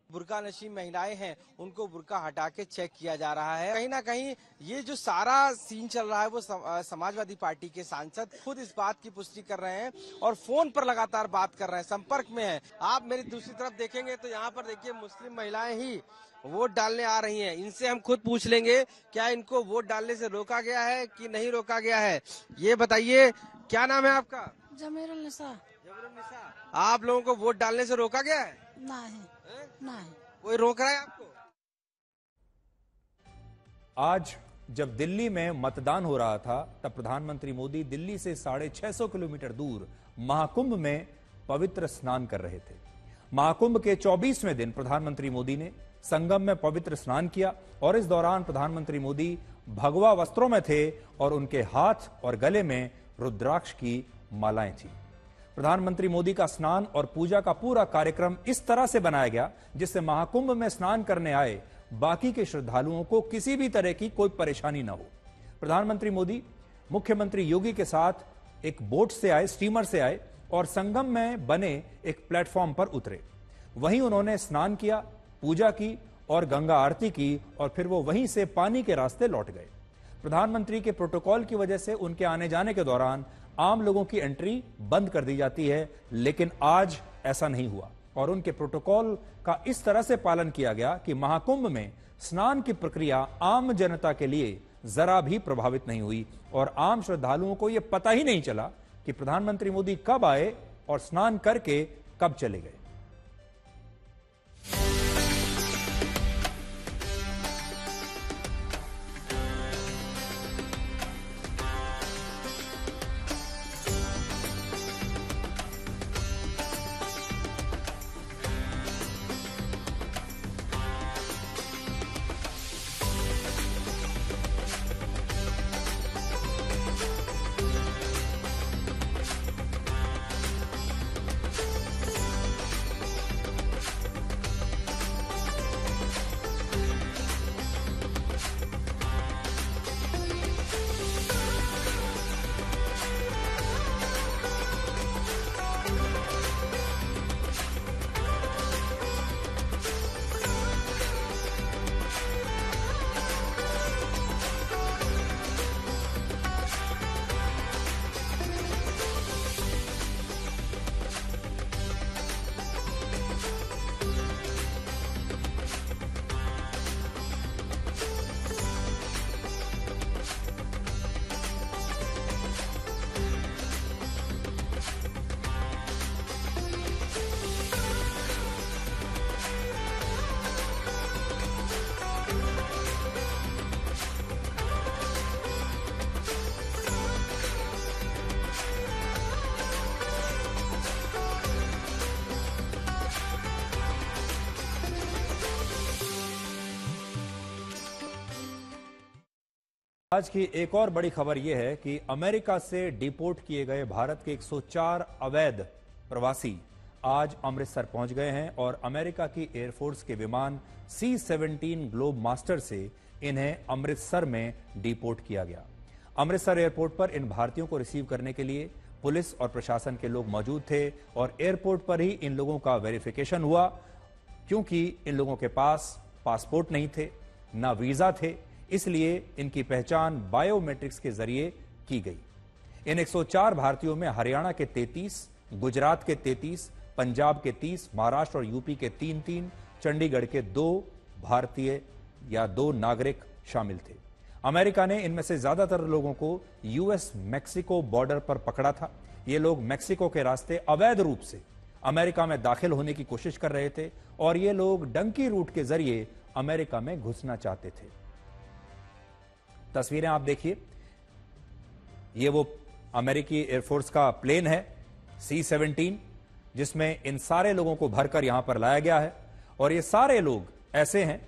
बुर्का नशीब महिलाएं हैं उनको बुर्का हटा के चेक किया जा रहा है। कहीं ना कहीं ये जो सारा सीन चल रहा है वो समाजवादी पार्टी के सांसद खुद इस बात की पुष्टि कर रहे हैं और फोन पर लगातार बात कर रहे हैं, संपर्क में है। आप मेरी दूसरी तरफ देखेंगे तो यहाँ पर देखिए मुस्लिम महिलाएं ही वोट डालने आ रही हैं। इनसे हम खुद पूछ लेंगे क्या इनको वोट डालने से रोका गया है कि नहीं रोका गया है। ये बताइए, क्या नाम है आपका? जमीरुल निसा। आप लोगों को वोट डालने से रोका गया है? नहीं, नहीं। कोई रोक रहा है आपको? आज जब दिल्ली में मतदान हो रहा था तब प्रधानमंत्री मोदी दिल्ली से 650 किलोमीटर दूर महाकुंभ में पवित्र स्नान कर रहे थे। महाकुंभ के 24वें दिन प्रधानमंत्री मोदी ने संगम में पवित्र स्नान किया और इस दौरान प्रधानमंत्री मोदी भगवा वस्त्रों में थे और उनके हाथ और गले में रुद्राक्ष की मालाएं थी। प्रधानमंत्री मोदी का स्नान और पूजा का पूरा कार्यक्रम इस तरह से बनाया गया जिससे महाकुंभ में स्नान करने आए बाकी के श्रद्धालुओं को किसी भी तरह की कोई परेशानी न हो। प्रधानमंत्री मोदी मुख्यमंत्री योगी के साथ एक बोट से आए, स्टीमर से आए और संगम में बने एक प्लेटफॉर्म पर उतरे। वहीं उन्होंने स्नान किया, पूजा की और गंगा आरती की और फिर वो वहीं से पानी के रास्ते लौट गए। प्रधानमंत्री के प्रोटोकॉल की वजह से उनके आने जाने के दौरान आम लोगों की एंट्री बंद कर दी जाती है, लेकिन आज ऐसा नहीं हुआ और उनके प्रोटोकॉल का इस तरह से पालन किया गया कि महाकुंभ में स्नान की प्रक्रिया आम जनता के लिए जरा भी प्रभावित नहीं हुई और आम श्रद्धालुओं को यह पता ही नहीं चला कि प्रधानमंत्री मोदी कब आए और स्नान करके कब चले गए। आज की एक और बड़ी खबर यह है कि अमेरिका से डिपोर्ट किए गए भारत के 104 अवैध प्रवासी आज अमृतसर पहुंच गए हैं और अमेरिका की एयरफोर्स के विमान C-17 ग्लोब मास्टर से इन्हें अमृतसर में डिपोर्ट किया गया। अमृतसर एयरपोर्ट पर इन भारतीयों को रिसीव करने के लिए पुलिस और प्रशासन के लोग मौजूद थे और एयरपोर्ट पर ही इन लोगों का वेरिफिकेशन हुआ, क्योंकि इन लोगों के पास पासपोर्ट नहीं थे, ना वीजा थे, इसलिए इनकी पहचान बायोमेट्रिक्स के जरिए की गई। इन 104 भारतीयों में हरियाणा के 33, गुजरात के 33, पंजाब के 30, महाराष्ट्र और यूपी के 3-3, चंडीगढ़ के 2 भारतीय या 2 नागरिक शामिल थे। अमेरिका ने इनमें से ज्यादातर लोगों को यूएस मैक्सिको बॉर्डर पर पकड़ा था। ये लोग मैक्सिको के रास्ते अवैध रूप से अमेरिका में दाखिल होने की कोशिश कर रहे थे और ये लोग डंकी रूट के जरिए अमेरिका में घुसना चाहते थे। तस्वीरें आप देखिए, ये वो अमेरिकी एयरफोर्स का प्लेन है C-17, जिसमें इन सारे लोगों को भरकर यहां पर लाया गया है और ये सारे लोग ऐसे हैं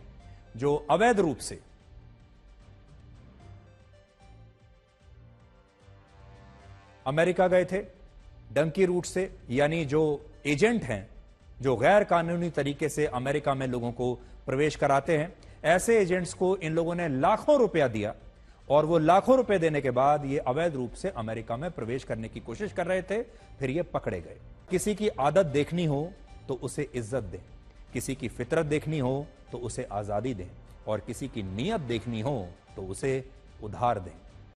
जो अवैध रूप से अमेरिका गए थे डंकी रूट से, यानी जो एजेंट हैं जो गैर कानूनी तरीके से अमेरिका में लोगों को प्रवेश कराते हैं, ऐसे एजेंट्स को इन लोगों ने लाखों रुपया दिया और वो लाखों रुपए देने के बाद ये अवैध रूप से अमेरिका में प्रवेश करने की कोशिश कर रहे थे, फिर ये पकड़े गए। किसी की आदत देखनी हो तो उसे इज्जत दें, किसी की फितरत देखनी हो तो उसे आजादी दें और किसी की नीयत देखनी हो तो उसे उधार दें।